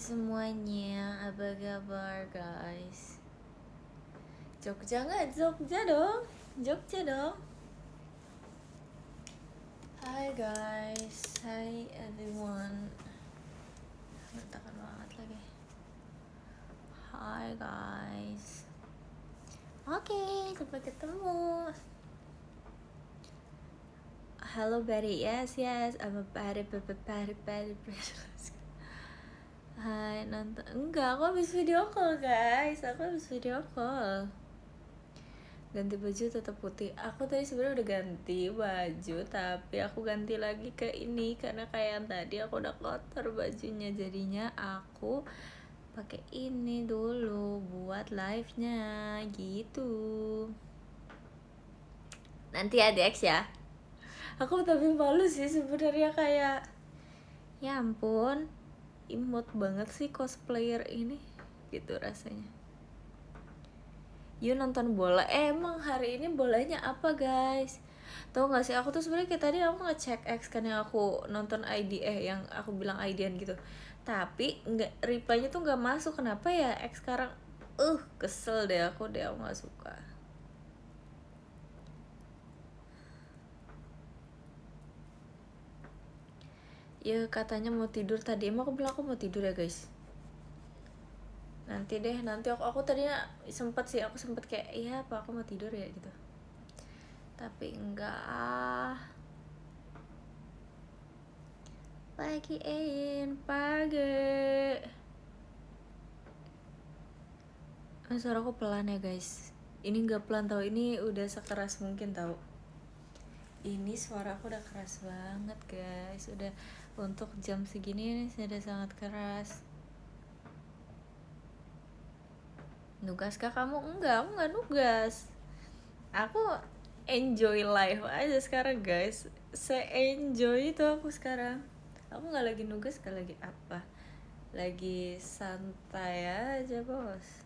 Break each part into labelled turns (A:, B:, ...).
A: semuanya, apa kabar guys? Jogja nggak? Jogja dong, Jogja dong. Hi guys, hi everyone. Berantakan banget lagi. Hi guys. Oke, sampai ketemu. Hello Betty, yes, I'm a Betty. Hai, nonton. Enggak, aku habis video call guys. Ganti baju tetap putih. Aku tadi sebenarnya udah ganti baju, tapi aku ganti lagi ke ini karena kayak yang tadi aku udah kotor bajunya, jadinya aku pakai ini dulu buat live-nya gitu. Nanti ADX ya. Aku tapi malu sih sebenarnya, kayak ya ampun, imut banget sih cosplayer ini gitu rasanya. You nonton bola, emang hari ini bolanya apa guys? Tahu nggak sih, aku tuh sebenarnya kayak tadi aku ngecek X kan, yang aku nonton ID yang aku bilang IDan gitu, tapi nggak, reply-nya tuh nggak masuk. Kenapa ya X sekarang? Kesel deh aku nggak suka. Ya katanya mau tidur tadi, emang aku bilang aku mau tidur ya guys. Nanti aku tadinya sempet kayak iya apa aku mau tidur ya gitu, tapi enggak lagi pagi. Suara aku pelan ya guys, ini nggak pelan tau, ini udah sekeras mungkin tau. Ini suara aku udah keras banget guys, udah untuk jam segini ini sudah sangat keras. Nugas kah kamu? Enggak, aku nggak nugas. Aku enjoy life aja sekarang guys, se-enjoy itu aku sekarang. Aku nggak lagi nugas, nggak lagi apa, lagi santai aja bos.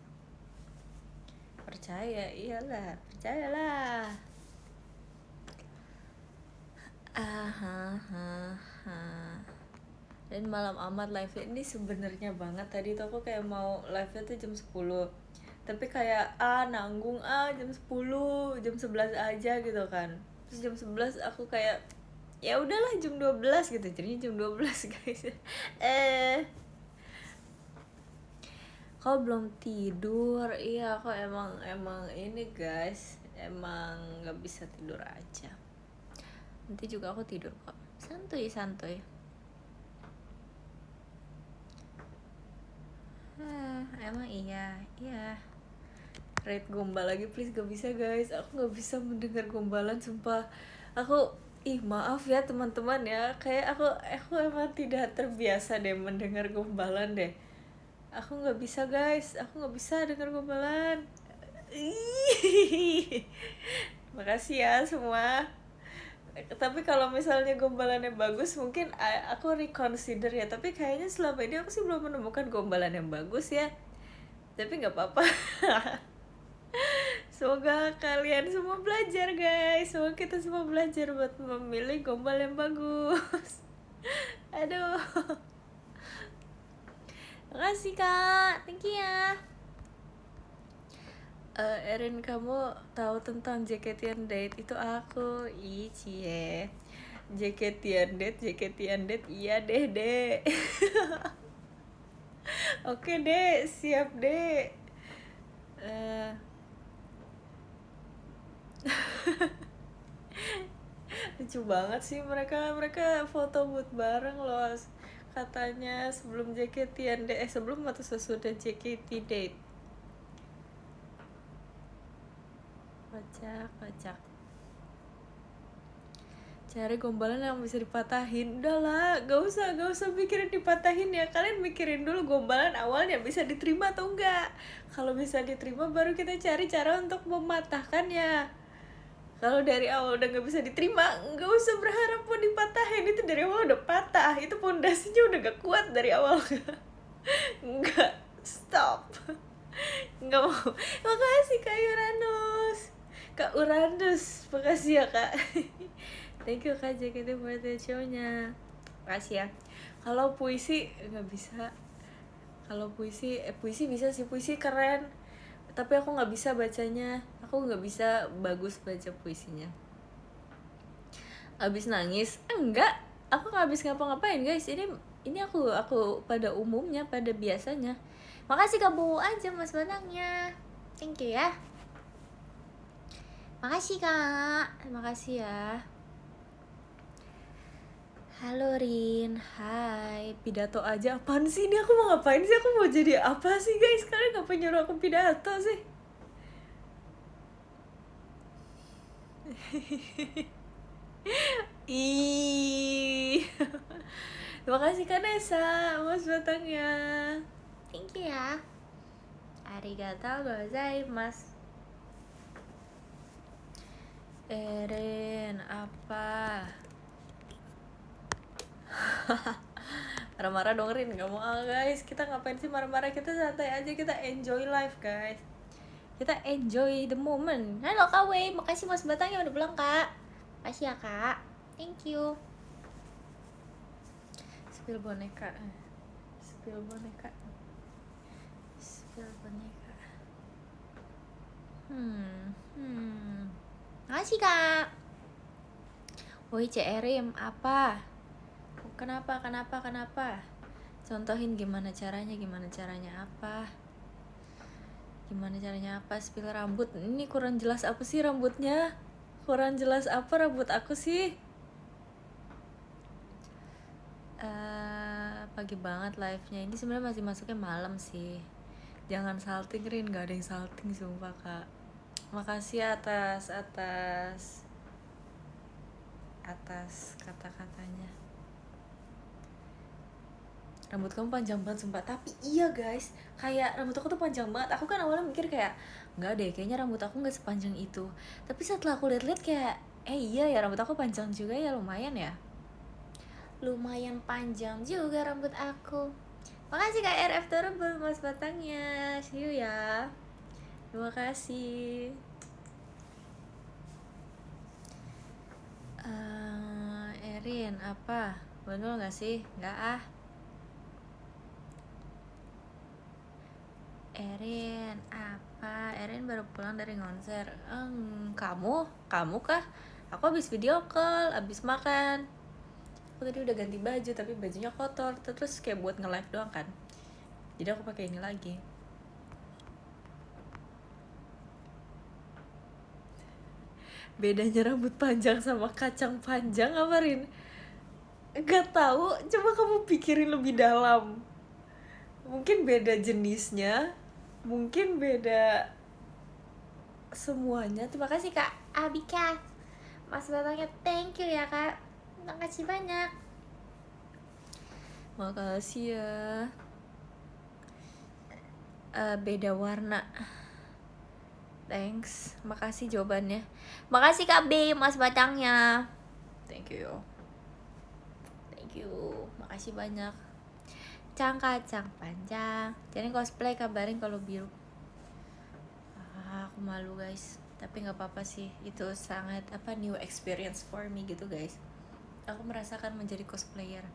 A: Percayalah. Dan malam amat live ini sebenarnya banget. Tadi tuh aku kayak mau live-nya tuh jam 10, tapi kayak nanggung jam 10, jam 11 aja gitu kan. Terus jam 11 aku kayak ya udahlah jam 12 gitu. Jadinya jam 12 guys. Kau belum tidur? Iya, aku emang ini guys, emang nggak bisa tidur aja. Nanti juga aku tidur kok, santuy. Emang iya. Rate gombal lagi please, gak bisa guys, aku gak bisa mendengar gombalan sumpah. Aku maaf ya teman-teman ya, kayak aku emang tidak terbiasa deh mendengar gombalan deh. Aku nggak bisa guys, aku nggak bisa dengar gombalan. Makasih ya semua. Tapi kalau misalnya gombalannya bagus mungkin aku reconsider ya, tapi kayaknya selama ini aku sih belum menemukan gombalan yang bagus ya. Tapi nggak apa-apa. Semoga kalian semua belajar guys, semoga kita semua belajar buat memilih gombal yang bagus. Aduh. Makasih kak, thank you ya. Erin, kamu tahu tentang JKT Date? Itu aku. Cie. JKT Date, iya deh. Oke deh, siap deh. Lucu banget sih mereka foto booth bareng loh. Katanya sebelum JKT Date, sebelum atau sesudah JKT Date. Kocak. Cari gombalan yang bisa dipatahin. Udahlah, gak usah mikirin dipatahin ya. Kalian mikirin dulu gombalan awalnya bisa diterima atau enggak. Kalau bisa diterima baru kita cari cara untuk mematahkannya. Kalau dari awal udah gak bisa diterima, gak usah berharap mau dipatahin. Itu dari awal udah patah, itu pondasinya udah gak kuat dari awal. Enggak, stop. Enggak mau. Makasih Kak Uranus, makasih ya kak. Thank you kak JKT48 show-nya. Makasih ya. Kalau puisi nggak bisa. Kalau puisi bisa sih, puisi keren, tapi aku nggak bisa bacanya, aku nggak bisa bagus baca puisinya. Abis nangis enggak, aku nggak habis ngapa-ngapain guys, ini aku pada umumnya, pada biasanya. Makasih Kak Bu aja Mas Batangnya, thank you ya. Makasih Kak, makasih ya. Halo Rin, hai. Pidato aja, apaan sih ini, aku mau ngapain sih, aku mau jadi apa sih guys, kalian ngapa nyuruh aku pidato sih? Ih. Terima kasih Kanesa, Mas Batangnya. Thank you ya. Arigatou gozaimasu. Eren, apa? Marah-marah dong Rin, gak mau guys. Kita ngapain sih marah-marah, kita santai aja, kita enjoy life guys. Kita enjoy the moment. Halo Kak Wei, makasih Mas Batangnya udah pulang Kak. Makasih ya Kak, thank you. Spill boneka. Spill boneka. Spill boneka. Makasih Kak. Woi CRM, apa? Kenapa? Contohin gimana caranya apa? Gimana caranya apa? Spill rambut. Ini kurang jelas apa sih rambutnya? Kurang jelas apa rambut aku sih? Pagi banget live-nya. Ini sebenarnya masih masuknya malam sih. Jangan salting Rin, gak ada yang salting sumpah Kak. Makasih atas kata-katanya. Rambut kamu panjang banget sumpah. Tapi iya guys, kayak rambut aku tuh panjang banget. Aku kan awalnya mikir kayak nggak deh, kayaknya rambut aku nggak sepanjang itu. Tapi setelah aku lihat-lihat kayak iya ya, rambut aku panjang juga ya, lumayan ya. Lumayan panjang juga rambut aku. Makasih Kak RF Terrible Mas Batangnya. See you ya. Terima kasih. Erin, apa? Bandul gak sih? Nggak ah. Erin, apa? Erin baru pulang dari konser. Kamu kah? Aku habis video call, habis makan. Aku tadi udah ganti baju, tapi bajunya kotor. Terus kayak buat nge-live doang kan. Jadi aku pakai ini lagi. Bedanya rambut panjang sama kacang panjang apa Rin? Gak tahu, coba kamu pikirin lebih dalam. Mungkin beda jenisnya, mungkin beda semuanya. Terima kasih Kak Abika, Mas Batangnya, thank you ya Kak, makasih banyak. Makasih ya. Beda warna. Thanks, makasih jawabannya. Makasih Kak B, Mas Batangnya. Thank you, makasih banyak. Kacang panjang. Jadi cosplay kabarin kalau biru. Aku malu guys, tapi nggak apa-apa sih. Itu sangat new experience for me gitu guys. Aku merasakan menjadi cosplayer.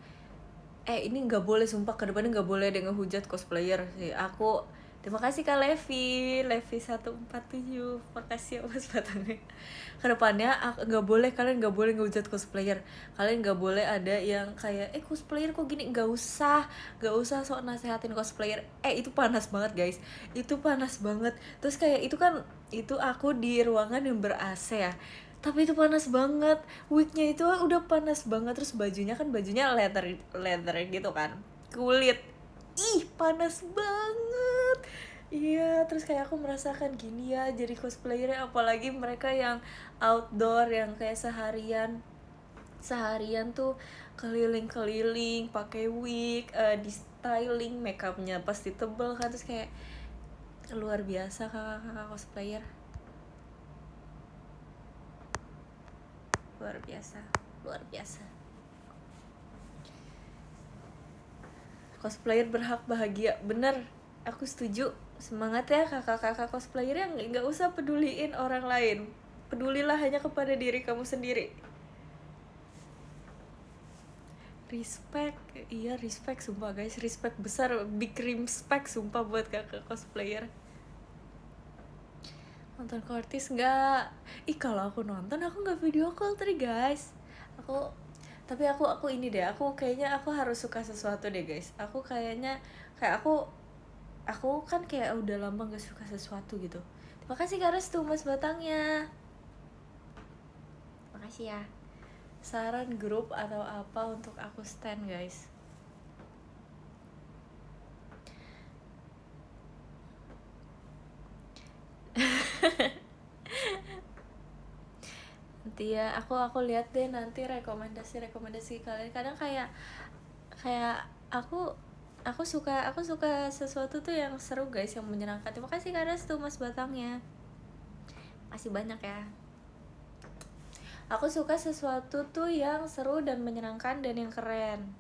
A: Ini nggak boleh sumpah, kedepannya nggak boleh ada ngehujat cosplayer sih. Terima kasih Kak Levi 147. Makasih ya Mas Batangnya. Kedepannya kalian nggak boleh ngehujat cosplayer. Kalian nggak boleh ada yang kayak cosplayer kok gini. Nggak usah sok nasehatin cosplayer. Itu panas banget guys. Itu panas banget. Terus kayak itu aku di ruangan yang ber-AC ya. Tapi itu panas banget. Wignya itu udah panas banget. Terus bajunya leather gitu kan. Kulit. Panas banget. Iya, terus kayak aku merasakan gini ya jadi cosplayernya, apalagi mereka yang outdoor yang kayak seharian tuh keliling-keliling pakai wig, di styling, makeupnya pasti tebel kan. Terus kayak luar biasa kakak-kakak cosplayer, luar biasa. Cosplayer berhak bahagia, bener, aku setuju. Semangat ya kakak-kakak cosplayer yang nggak usah peduliin orang lain, pedulilah hanya kepada diri kamu sendiri. Respect, iya respect sumpah guys, respect besar, big respect sumpah buat kakak cosplayer. Nonton Kortis nggak? Ih kalau aku nonton aku nggak video call tadi guys. Tapi aku ini deh, aku kayaknya aku harus suka sesuatu deh guys. Aku kayaknya kayak aku kan kayak udah lama nggak suka sesuatu gitu. Terima kasih Kak Restu Mas Batangnya. Makasih ya. Saran grup atau apa untuk aku stand guys? Nanti ya aku lihat deh nanti rekomendasi kalian. Kadang kayak aku suka sesuatu tuh yang seru guys, yang menyenangkan. Terima kasih Kak Restu Mas Batangnya. Makasih banyak ya. Aku suka sesuatu tuh yang seru dan menyenangkan dan yang keren.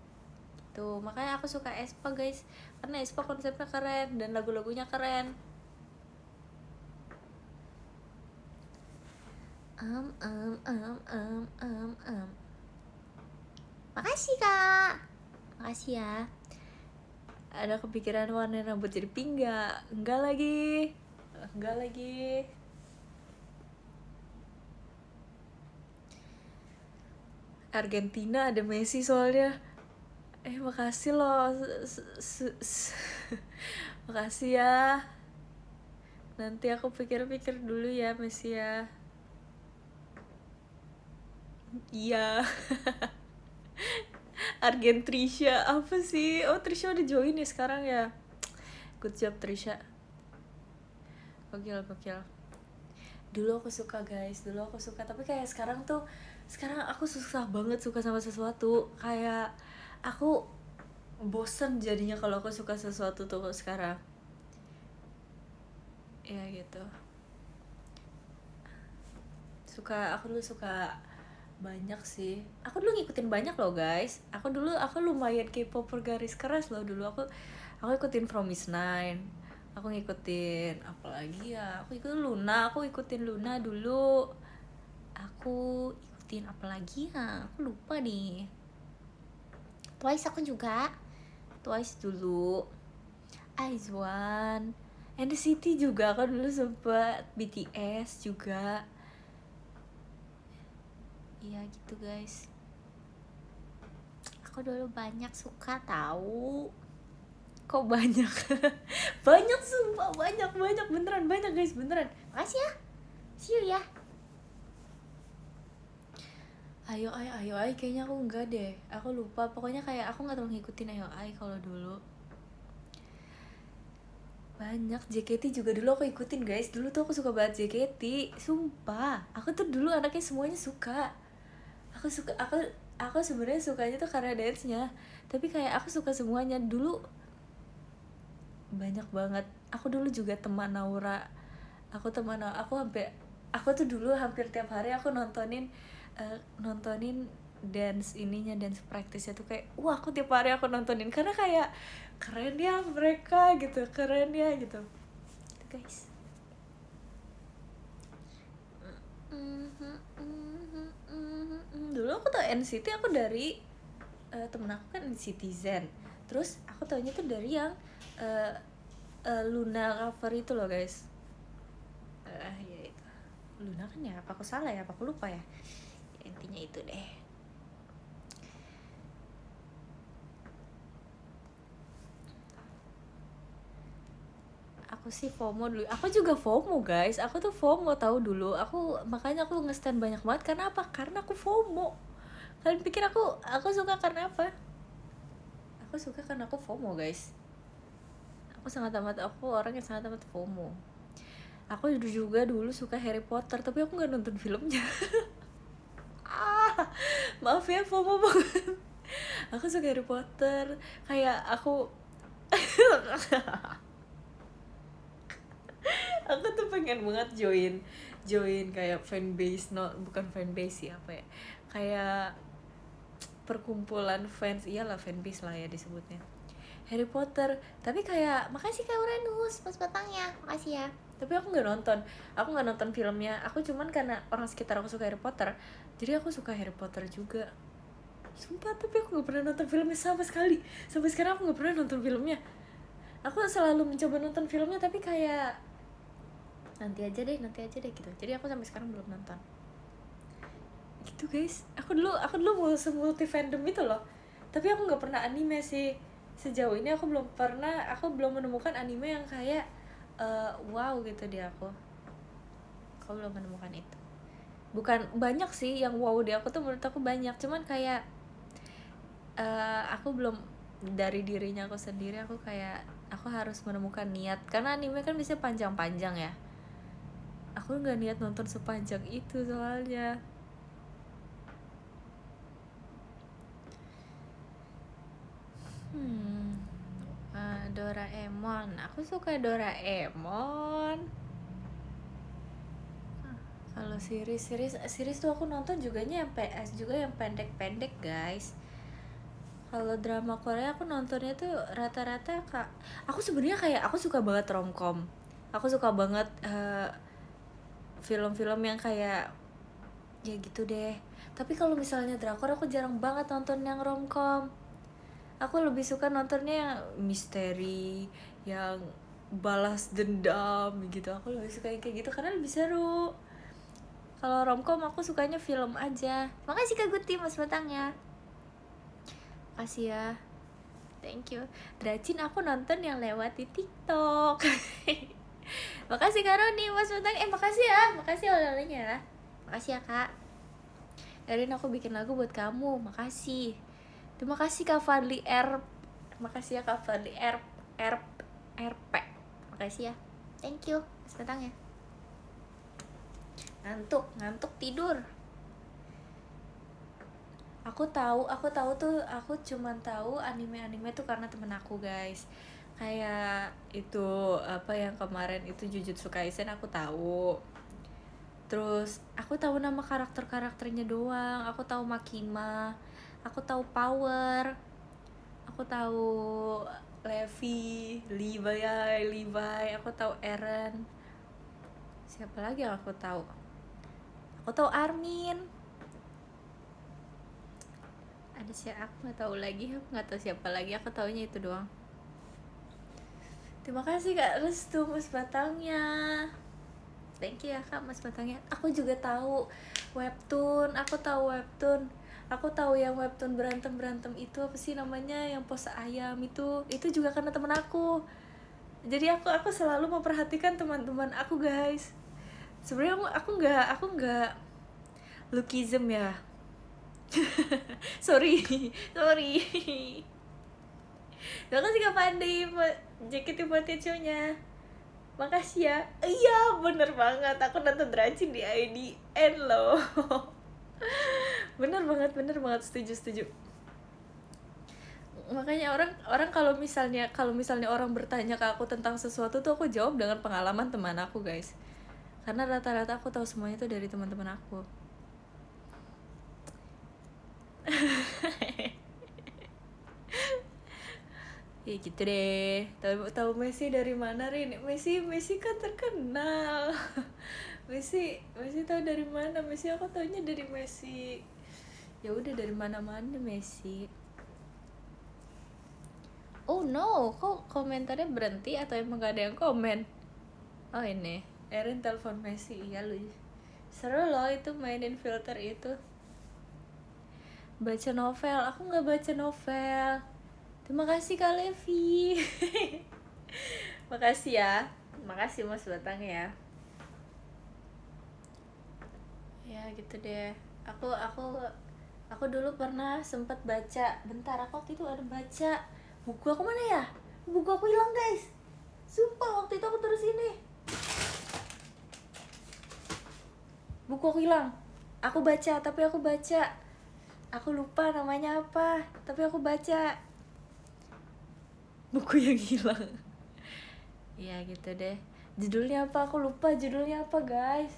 A: Tuh, makanya aku suka aespa guys. Karena aespa konsepnya keren dan lagu-lagunya keren. Makasih Kak. Makasih ya. Ada kepikiran warna rambut jadi pink gak? Enggak lagi. Argentina ada Messi soalnya. Makasih loh. Makasih ya. Nanti aku pikir-pikir dulu ya Messi ya. Iya. Argentrisha apa sih? Oh Trisha udah join ya sekarang ya. Good job Trisha. Gokil. Dulu aku suka guys, tapi kayak sekarang aku susah banget suka sama sesuatu. Kayak aku bosen jadinya kalau aku suka sesuatu tuh sekarang. Ya gitu. Aku dulu suka banyak sih. Aku dulu ngikutin banyak loh guys. Aku lumayan K-popper garis keras loh dulu. Aku ikutin Fromis_9. Aku ngikutin apalagi ya? Aku ikutin Luna dulu. Aku ikutin apalagi ya? Aku lupa nih. Twice aku juga. Twice dulu. IZ*ONE, NCT juga aku dulu sempet, BTS juga. Iya gitu guys. Aku dulu banyak suka tahu. Kok banyak? Banyak sumpah, banyak beneran banyak guys, beneran. Makasih ya. See you ya. Ayo kayaknya aku enggak deh. Aku lupa. Pokoknya kayak aku enggak terlalu ngikutin Ayo kalau dulu. Banyak. JKT juga dulu aku ikutin guys. Dulu tuh aku suka banget JKT, sumpah. Aku tuh dulu anaknya semuanya suka. Aku sebenarnya sukanya tuh karena dance-nya, tapi kayak aku suka semuanya dulu. Banyak banget. Aku dulu juga teman Naura. Aku tuh dulu hampir tiap hari aku nontonin dance practice-nya tuh kayak aku tiap hari aku nontonin karena kayak keren ya mereka gitu, guys. Dulu aku tau NCT aku dari temen aku kan Citizen, terus aku taunya tuh dari yang Luna cover itu loh guys. Ya itu Luna kan ya, apa aku salah ya, apa aku lupa ya, intinya itu deh. Aku sih FOMO dulu. Aku juga FOMO guys. Aku tuh FOMO tahu dulu. Makanya aku nge-stan banyak banget. Karena apa? Karena aku FOMO. Kalian pikir aku suka karena apa? Aku suka karena aku FOMO guys. Aku orang yang sangat amat FOMO. Aku juga dulu suka Harry Potter, tapi aku nggak nonton filmnya. Maaf ya, FOMO banget. Aku suka Harry Potter. Kayak aku aku tuh pengen banget join kayak fanbase, bukan fanbase sih, apa ya, kayak perkumpulan fans, iyalah fanbase lah ya disebutnya, Harry Potter. Tapi kayak makasih Kak Uranus Mas Batangnya, makasih ya. Tapi aku nggak nonton filmnya. Aku cuman karena orang sekitar aku suka Harry Potter, jadi aku suka Harry Potter juga. Sumpah, tapi aku nggak pernah nonton filmnya sama sekali. Sampai sekarang aku nggak pernah nonton filmnya. Aku selalu mencoba nonton filmnya tapi kayak nanti aja deh gitu. Jadi aku sampai sekarang belum nonton. Gitu guys, aku dulu mau multi fandom itu loh. Tapi aku nggak pernah anime sih. Sejauh ini aku belum menemukan anime yang kayak wow gitu di aku. Aku belum menemukan itu. Bukan banyak sih yang wow di aku tuh, menurut aku banyak, cuman kayak aku belum, dari dirinya aku sendiri, aku kayak aku harus menemukan niat, karena anime kan bisa panjang-panjang ya. Aku nggak niat nonton sepanjang itu soalnya. Doraemon, aku suka Doraemon. Kalau series tuh aku nonton juganya yang PS juga, yang pendek-pendek guys. Kalau drama Korea aku nontonnya tuh rata-rata aku sebenarnya kayak aku suka banget romcom. Aku suka banget film-film yang kayak ya gitu deh. Tapi kalau misalnya drakor aku jarang banget nonton yang romcom. Aku lebih suka nontonnya yang misteri, yang balas dendam gitu. Aku lebih suka yang kayak gitu karena lebih seru. Kalau romcom aku sukanya film aja. Makasih Kak Guti mas batangnya. Makasih ya. Thank you. Dracin aku nonton yang lewat di TikTok. Makasih Kak Roni mas batang. Makasih ya. Makasih oleh-olehnya. Makasih ya Kak. Erin aku bikin lagu buat kamu. Makasih. Terima kasih Kak Fadli R. Makasih ya Kak Fadli RP. Makasih ya. Thank you mas batang ya. Ngantuk tidur. Aku tahu tuh, aku cuman tahu anime tuh karena temen aku guys. Kayak itu apa yang kemarin itu Jujutsu Kaisen aku tahu. Terus aku tahu nama karakternya doang. Aku tahu Makima, aku tahu Power, aku tahu Levi, aku tahu Eren. Siapa lagi yang aku tahu? Aku tahu Armin. Ada siapa, aku nggak tahu lagi, aku nggak tahu siapa lagi, aku taunya itu doang. Terima kasih Kak Restu mas batangnya. Thank you ya Kak mas batangnya. Aku juga tahu webtoon, aku tahu yang webtoon berantem itu apa sih namanya, yang pose ayam itu juga karena temen aku. Jadi aku selalu memperhatikan teman-teman aku guys. Sebenarnya aku nggak lookism ya. sorry. Makasih Kak Pandi JKT48-nya. Makasih ya. Iya bener banget, aku nonton Dracin di IDN loh. bener banget, setuju. Makanya orang kalau misalnya orang bertanya ke aku tentang sesuatu tuh aku jawab dengan pengalaman teman aku guys. Karena rata-rata aku tahu semuanya tuh dari teman-teman aku. Ya gitu deh. Tahu Messi dari mana Rin? Messi kan terkenal. Messi tahu dari mana? Messi aku taunya dari Messi. Ya udah dari mana-mana Messi. Oh no, kok komentarnya berhenti atau emang gak ada yang komen? Oh ini, Erin telepon Messi. Iya lu. Seru loh itu mainin filter itu. Baca novel, aku nggak baca novel. Terima kasih Kak Levi. Makasih ya. Makasih Mas Batang ya. Ya gitu deh. Aku dulu pernah sempat baca. Bentar, aku waktu itu ada baca. Buku aku mana ya? Buku aku hilang guys. Sumpah waktu itu aku terus ini. Buku aku hilang. Aku baca. Aku lupa namanya apa. Tapi aku baca. Buku yang hilang. Ya gitu deh. Judulnya apa? Aku lupa judulnya apa guys.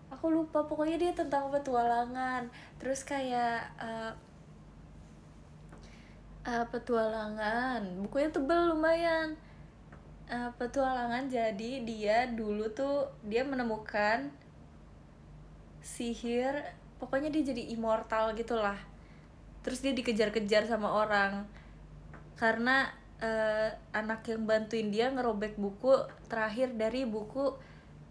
A: Aku lupa, pokoknya dia tentang petualangan. Terus kayak petualangan. Bukunya tebel lumayan. Petualangan, jadi dia dulu tuh dia menemukan sihir. Pokoknya dia jadi immortal gitulah. terus dia dikejar-kejar sama orang karena anak yang bantuin dia ngerobek buku terakhir dari buku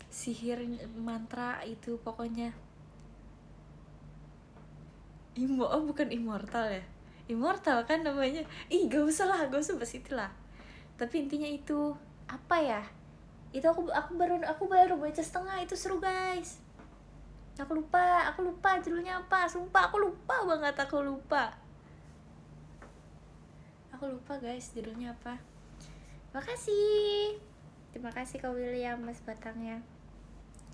A: sihir mantra itu pokoknya. Bukan immortal ya, immortal kan namanya. Gak usah bahas itulah. Tapi intinya itu apa ya, itu aku baru baca setengah, itu seru guys. Aku lupa judulnya apa, sumpah aku lupa banget, aku lupa guys judulnya apa. Terima kasih Kak William Mas Batangnya,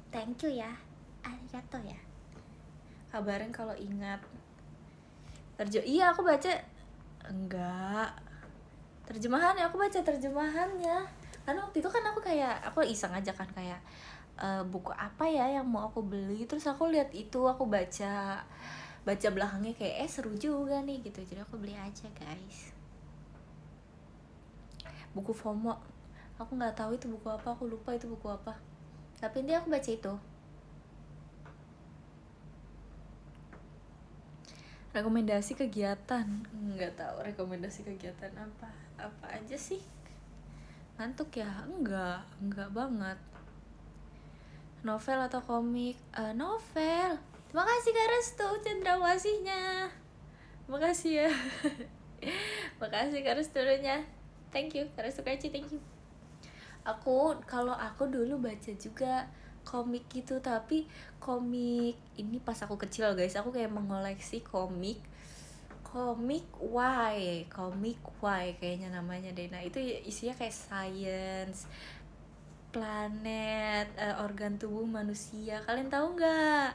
A: thank you ya, arigato ya. Kabarin kalau ingat. Iya aku baca, enggak terjemahan ya, aku baca terjemahannya. Karena waktu itu kan aku iseng aja kan kayak buku apa ya yang mau aku beli, terus aku lihat itu, aku baca belakangnya kayak seru juga nih gitu, jadi aku beli aja guys. Buku FOMO, aku nggak tahu itu buku apa, aku lupa itu buku apa, tapi intinya aku baca itu. Rekomendasi kegiatan, nggak tahu rekomendasi kegiatan apa aja sih. Ngantuk ya? Enggak banget. Novel atau komik? Novel. Terima kasih Kak Restu cendrawasihnya. Makasih ya. Makasih Kak Restu dulunya. Thank you Kak Restu Kaci, thank you. Kalau aku dulu baca juga komik gitu, tapi komik ini pas aku kecil guys. Aku kayak mengoleksi komik Y kayaknya namanya deh. Nah itu isinya kayak science, planet, organ tubuh manusia. Kalian tahu nggak?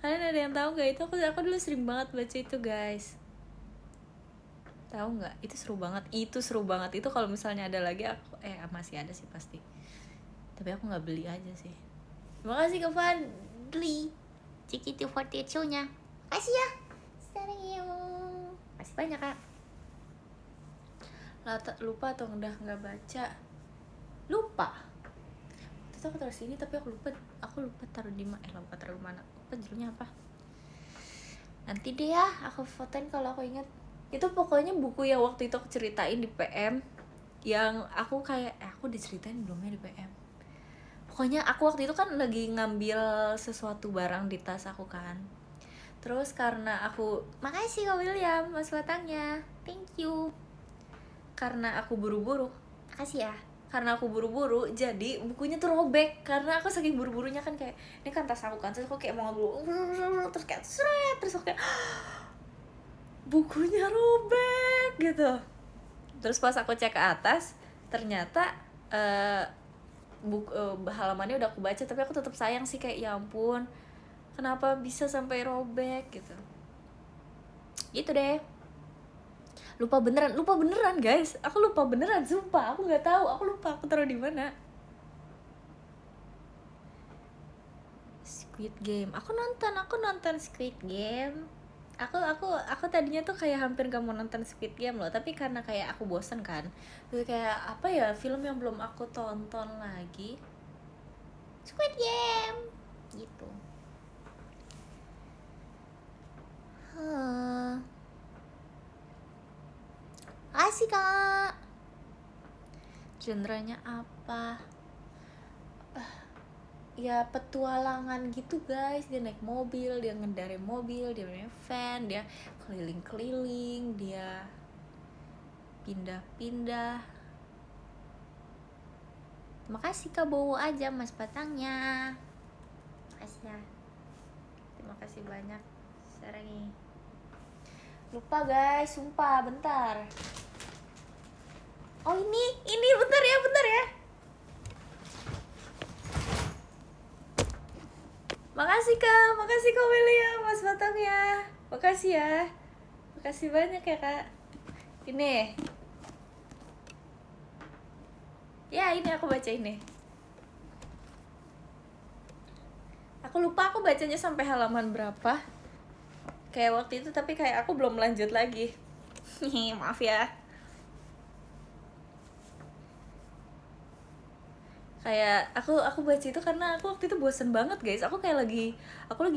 A: Kalian ada yang tahu nggak? Itu aku dulu sering banget baca itu guys. Tahu nggak? Itu seru banget. Itu kalau misalnya ada lagi aku masih ada sih pasti. Tapi aku nggak beli aja sih. Terima kasih Kak Fadli. CKT48-nya. Makasih ya. Masih banyak Kak. Lupa atau udah nggak baca? Lupa. Terus aku taruh sini tapi aku lupa taruh di mana. Lupa judulnya apa? Nanti deh ya, aku fotoin kalau aku ingat. Itu pokoknya buku yang waktu itu aku ceritain di PM, yang aku kayak aku diceritain belumnya di PM. Pokoknya aku waktu itu kan lagi ngambil sesuatu barang di tas aku kan. Terus karena makasih Kak William Mas Batangnya, thank you. Karena aku buru-buru, makasih ya. Karena aku buru-buru, jadi bukunya tuh robek. Karena aku saking buru-burunya kan kayak, ini kan tas aku kan, terus aku kayak mau ngambil, terus kayak terus aku kayak bukunya robek gitu. Terus pas aku cek ke atas, ternyata halamannya udah aku baca, tapi aku tetap sayang sih, kayak ya ampun kenapa bisa sampai robek gitu. Gitu deh. Lupa beneran guys, aku lupa beneran sumpah, aku nggak tahu, aku lupa aku taruh di mana. Squid Game, aku nonton Squid Game. Aku tadinya tuh kayak hampir gak mau nonton Squid Game loh, tapi karena kayak aku bosen kan, terus kayak apa ya film yang belum aku tonton lagi, Squid Game gitu. Makasih Kak. Genrenya apa? Ya petualangan gitu guys. Dia naik mobil, dia ngendarin mobil, dia punya van, dia keliling-keliling, dia pindah-pindah. Makasih Kak, bawa aja Mas Batangnya. Makasih ya. Terima kasih banyak. Sarangi. Lupa guys, sumpah, bentar. Oh ini bentar ya. Makasih Kak William Mas Batangnya. Makasih ya. Makasih banyak ya Kak. Ini. Ya ini aku baca ini. Aku lupa aku bacanya sampai halaman berapa. Kayak waktu itu, tapi kayak aku belum lanjut lagi. Maaf ya. Kayak aku baca itu karena aku waktu itu bosen banget guys. Aku lagi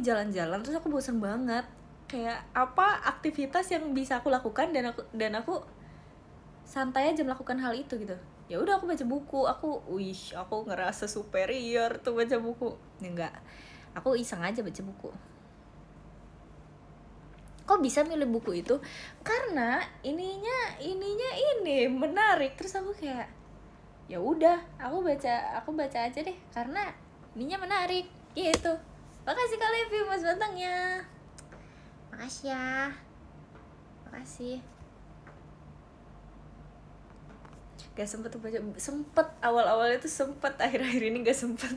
A: jalan-jalan terus aku bosen banget. kayak apa aktivitas yang bisa aku lakukan dan aku santai aja melakukan hal itu gitu. Ya udah aku baca buku, aku ngerasa superior tuh baca buku. Ya enggak, aku iseng aja baca buku. Kok bisa milih buku itu? Karena ininya ini menarik. Terus aku kayak ya udah, aku baca aja deh karena ininya menarik gitu. Makasih Kak Levi Mas Batangnya. Makasih ya. Makasih. Gak sempet tuh baca, sempet awal-awal itu sempet, akhir-akhir ini gak sempet.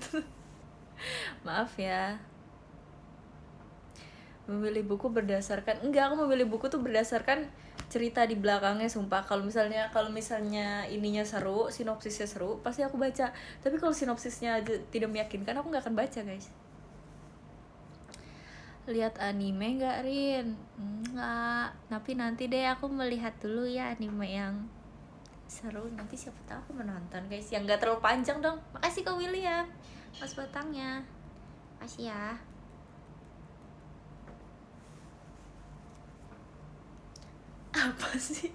A: Maaf ya. Memilih buku berdasarkan aku memilih buku tuh berdasarkan cerita di belakangnya. Sumpah, kalau misalnya ininya seru, sinopsisnya seru, pasti aku baca. Tapi kalau sinopsisnya aja tidak meyakinkan, aku nggak akan baca guys. Lihat anime nggak Rin? Nggak, tapi nanti deh aku melihat dulu ya anime yang seru, nanti siapa tahu aku menonton guys, yang nggak terlalu panjang dong. Makasih Kak William Mas Batangnya, makasih ya. Apa sih?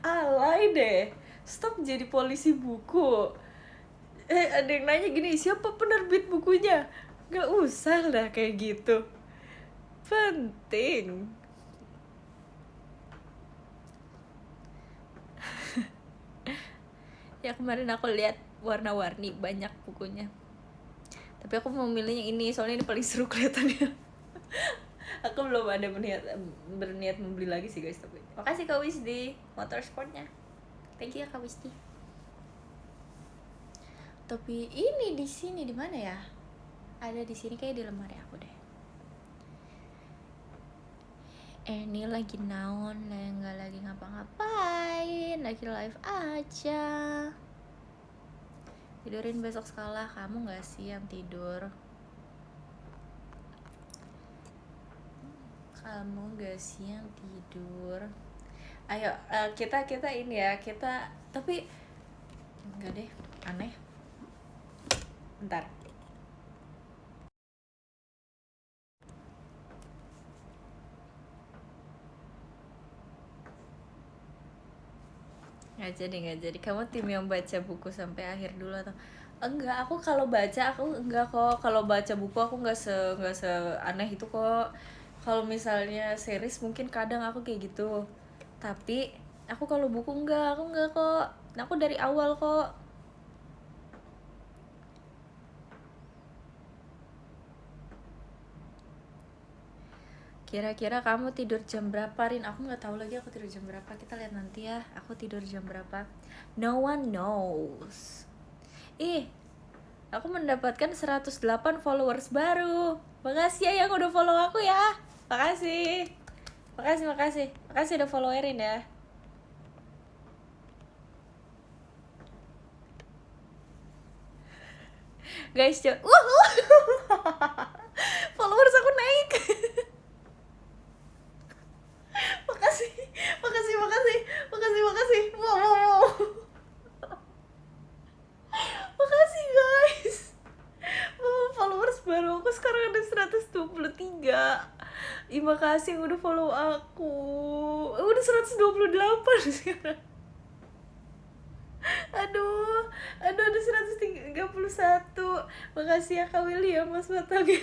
A: Alay deh. Stop jadi polisi buku. Ada yang nanya gini, siapa penerbit bukunya? Gak usah lah kayak gitu. Penting. Ya kemarin aku lihat warna-warni banyak bukunya. Tapi aku memilih yang ini, soalnya ini paling seru kelihatannya. Aku belum ada berniat membeli lagi sih guys. Tapi makasih Kak Wisdi motorsportnya, thank you ya Kak Wisdi. Tapi ini di sini di mana ya? Ada di sini kayak di lemari aku deh. Ini lagi naon, nggak lagi ngapa-ngapain, lagi live aja. Tidurin besok sekolah, kamu nggak sih yang tidur? Kamu gak sih yang tidur? Ayo kita ini ya, kita tapi enggak deh, aneh. Bentar. Nggak jadi. Kamu tim yang baca buku sampai akhir dulu atau enggak? Aku kalau baca aku enggak kok. Kalau baca buku aku nggak se aneh itu kok. Kalau misalnya series mungkin kadang aku kayak gitu. Tapi aku kalau buku enggak kok. Aku dari awal kok. Kira-kira kamu tidur jam berapa, Rin? Aku nggak tahu lagi aku tidur jam berapa. Kita lihat nanti ya. Aku tidur jam berapa. No one knows. Aku mendapatkan 108 followers baru. Makasih ya yang udah follow aku ya. Makasih udah followerin ya. Guys, followers aku naik. Makasih. Wow. Makasih guys. Followers baru aku sekarang ada 123. Makasih yang udah follow aku. Udah 128 sekarang. Aduh, ada 131. Makasih ya Kak William Mas Batangnya.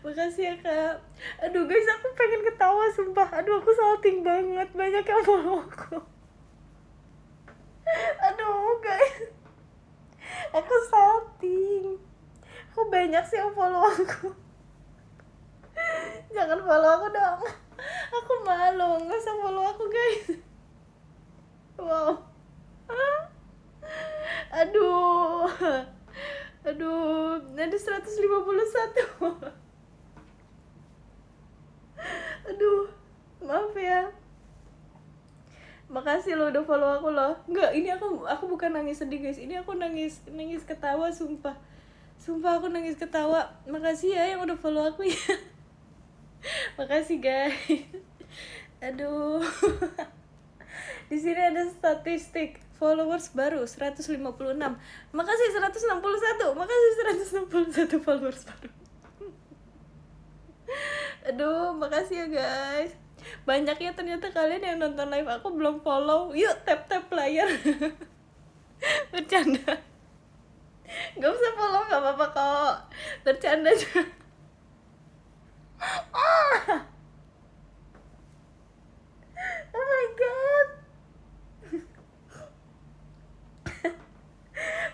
A: Makasih ya Kak. Aduh guys, aku pengen ketawa sumpah. Aduh, aku salting banget, banyak yang follow aku. Aduh guys, aku salting. Kok banyak sih yang follow aku. Jangan follow aku dong, aku malu. Nggak usah follow aku guys. Wow. Aduh, ada 151. Aduh, maaf ya. Makasih lo udah follow aku loh. Enggak, ini aku bukan nangis sedih guys. Ini aku nangis ketawa sumpah. Sumpah aku nangis ketawa. Makasih ya yang udah follow aku ya. Makasih guys. Aduh. Di sini ada statistik followers baru 156. Makasih 161. Makasih 161 followers baru. Aduh, makasih ya guys. Banyak ya ternyata kalian yang nonton live aku belum follow. Yuk tap layar. Bercanda. Gak usah follow, gak apa-apa kok. Bercanda aja. Oh my god.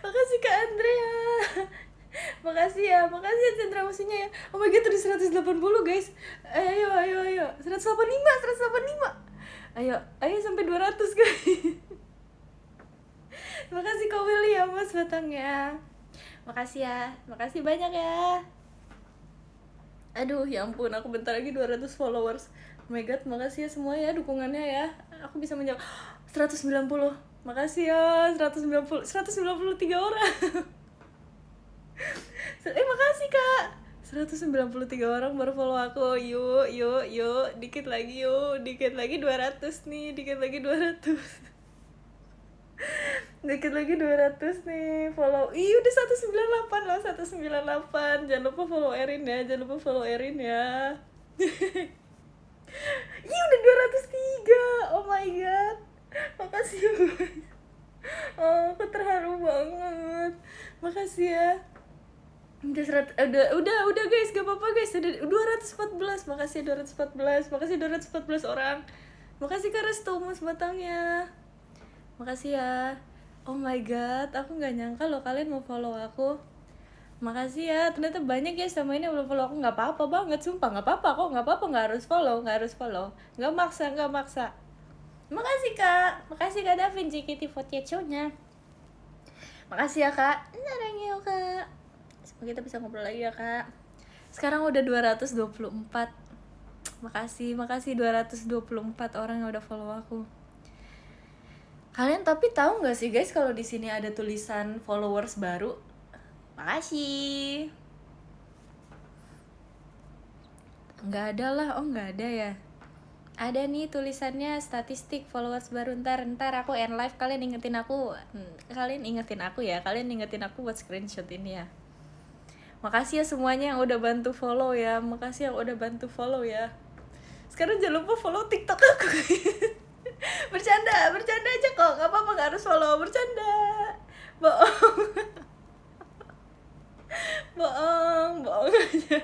A: Makasih Kak Andrea. Makasih ya Chandra musuhnya ya. Oh my god, udah 180 guys. Ayo. 185. Ayo sampai 200 guys. Makasih Kak Willy ya mas batangnya. Makasih ya, makasih banyak ya. Aduh ya ampun, aku bentar lagi 200 followers. Oh my god, makasih ya semua ya dukungannya ya. Aku bisa menjawab 190. Makasih ya 193 orang. Makasih Kak. 193 orang baru follow aku. Yuk, dikit lagi 200 nih, dikit lagi 200 nih follow. Ih udah 198 loh, 198. Jangan lupa follow Erin ya. Ih udah 203. Oh my god. Makasih ya guys. Oh, aku terharu banget. Makasih ya. Udah guys, gak apa-apa guys. Udah 214. Makasih 214. Makasih 214 orang. Makasih Kak Restu mas batangnya. Makasih ya. Oh my god, aku nggak nyangka loh kalian mau follow aku. Makasih ya, ternyata banyak ya sama ini belum follow aku. Nggak apa-apa banget, sumpah nggak apa-apa kok, nggak harus follow, nggak maksa. Makasih Kak Davin JKT48 Makasih ya Kak. Narangyo Kak. Semoga kita bisa ngobrol lagi ya Kak. Sekarang udah 224. Makasih 224 orang yang udah follow aku. Kalian tapi tahu nggak sih guys kalau di sini ada tulisan followers baru? Makasih. Nggak ada lah, nggak ada ya. Ada nih tulisannya statistik followers baru. Ntar aku end live kalian ingetin aku buat screenshot ini ya. Makasih ya semuanya yang udah bantu follow ya. Sekarang jangan lupa follow TikTok aku. bercanda aja kok, nggak apa-apa, nggak harus follow, bercanda. bohong aja.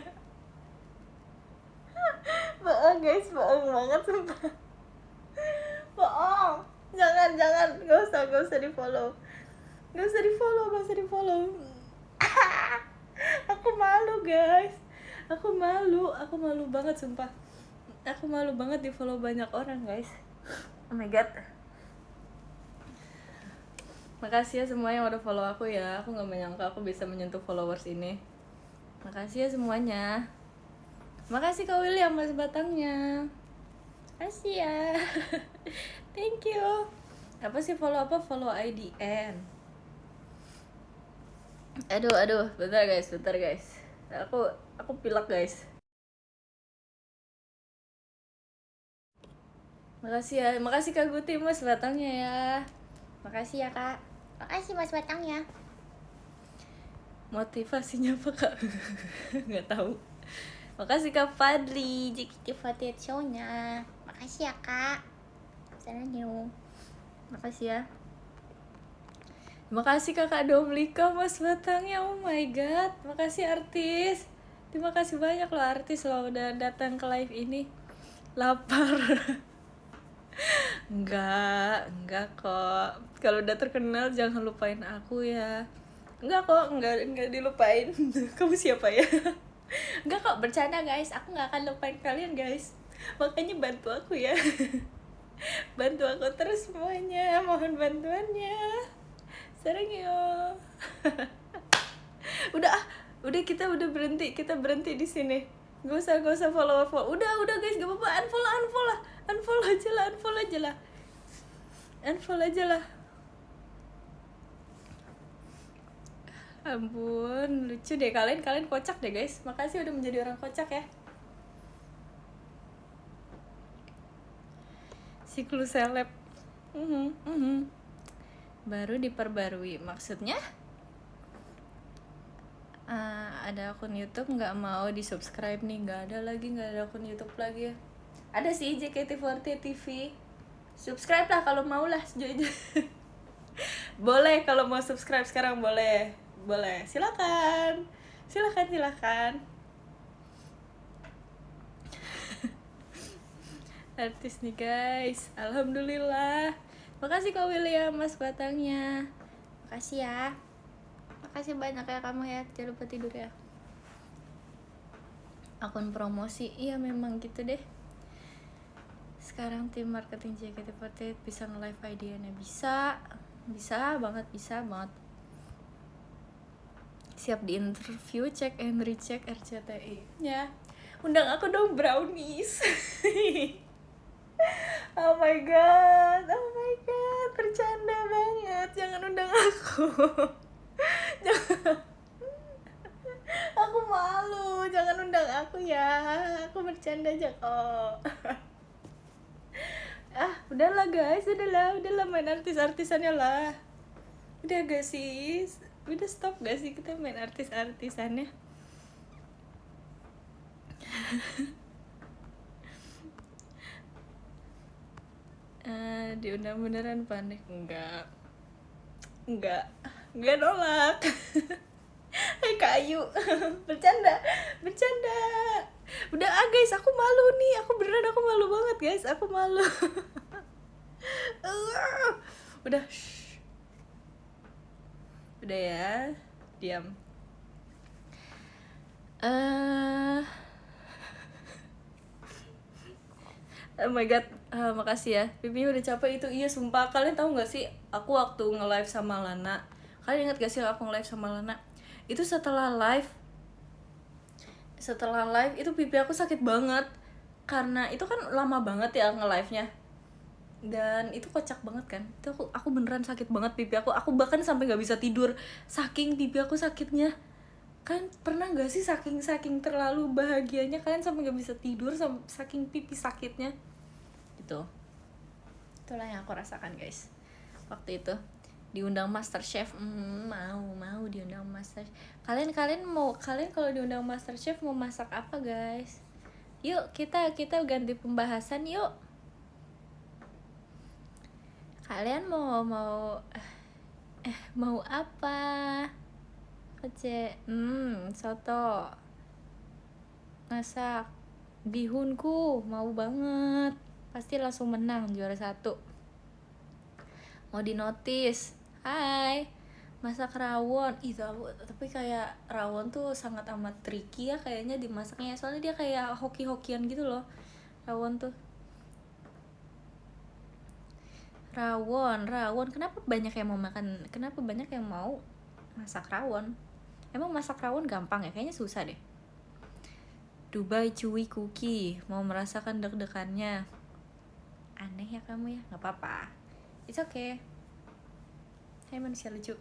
A: Bohong guys, bohong banget sumpah. Bohong, jangan, nggak usah di follow. Aku malu guys, aku malu banget sumpah. Aku malu banget di follow banyak orang guys. Oh my god. Makasih ya semua yang udah follow aku ya. Aku gak menyangka aku bisa menyentuh followers ini. Makasih ya semuanya. Makasih Kak William mas batangnya. Makasih ya. Thank you. Apa sih follow IDN? Aduh, bentar guys. Aku pilek guys. Makasih Kak Guti mas batangnya ya. Makasih ya Kak. Makasih mas batangnya. Motivasinya apa Kak? Nggak tahu. Makasih Kak Fadli JKT48 show-nya. Makasih ya Kak. Saranyo. Makasih ya. Makasih Kakak Domlika mas batangnya. Oh my god. Makasih artis. Terima kasih banyak loh artis loh udah datang ke live ini. Lapar. Enggak kok. Kalau udah terkenal jangan lupain aku ya. Enggak dilupain. Kamu siapa ya? Enggak kok, bercanda guys. Aku nggak akan lupain kalian guys. Makanya bantu aku ya. Bantu aku terus semuanya. Mohon bantuannya. Sarangyo. Udah kita berhenti di sini. Gak usah follow. Udah guys, gak apa-apa. Unfollow aja lah. Ampun, lucu deh kalian kocak deh guys. Makasih udah menjadi orang kocak ya. Siklus seleb. Baru diperbarui maksudnya? Ada akun YouTube nggak mau di subscribe nih, nggak ada akun YouTube lagi ya. Ada sih JKT48 TV, subscribe lah kalau mau lah. Boleh kalau mau subscribe sekarang, boleh silakan. Artis nih guys, alhamdulillah. Makasih Kak William Mas Batangnya, makasih ya, makasih banyak ya kamu ya, jangan lupa tidur ya. Akun promosi, iya memang gitu deh. Sekarang tim marketing JKT48 bisa nge-live IDN-nya, bisa banget. Siap di interview, check and recheck RCTI ya. Undang aku dong brownies. Oh my god, bercanda banget, jangan undang aku. Aku malu, jangan undang aku ya, aku bercanda aja kok. Udahlah guys, udahlah main artis-artisannya lah. Udah gak sih, udah stop gak sih kita main artis-artisannya. Diundang beneran panik? Enggak nolak. Hai kayu. bercanda udah guys, aku malu nih, aku malu banget guys, aku malu. Udah ya, diam. Oh my god, makasih ya. Pipi udah capek itu. Iya sumpah, kalian tahu nggak sih? Aku waktu nge-live sama Lana, kalian ingat gak sih aku nge-live sama Lana? Itu setelah live itu pipi aku sakit banget. Karena itu kan lama banget ya nge-live-nya. Dan itu kocak banget kan. Itu aku beneran sakit banget pipi aku. Aku bahkan sampai nggak bisa tidur saking pipi aku sakitnya. Kan pernah nggak sih saking terlalu bahagianya kalian sampai nggak bisa tidur saking pipi sakitnya? Gitu. Itulah yang aku rasakan guys waktu itu. Diundang MasterChef, mau diundang MasterChef. Kalian kalau diundang MasterChef mau masak apa guys? Yuk kita ganti pembahasan yuk. Kalian mau apa? Soto, masak bihunku, mau banget, pasti langsung menang juara 1. Mau di notice, hai, masak rawon. Tapi kayak rawon tuh sangat amat tricky ya kayaknya dimasaknya, soalnya dia kayak hoki-hokian gitu loh rawon tuh. Rawon, kenapa banyak yang mau masak rawon? Emang masak rawon gampang ya? Kayaknya susah deh. Dubai Chewy Cookie, mau merasakan deg-degannya. Aneh ya kamu ya, gak apa-apa, it's okay. Hai manusia lucu.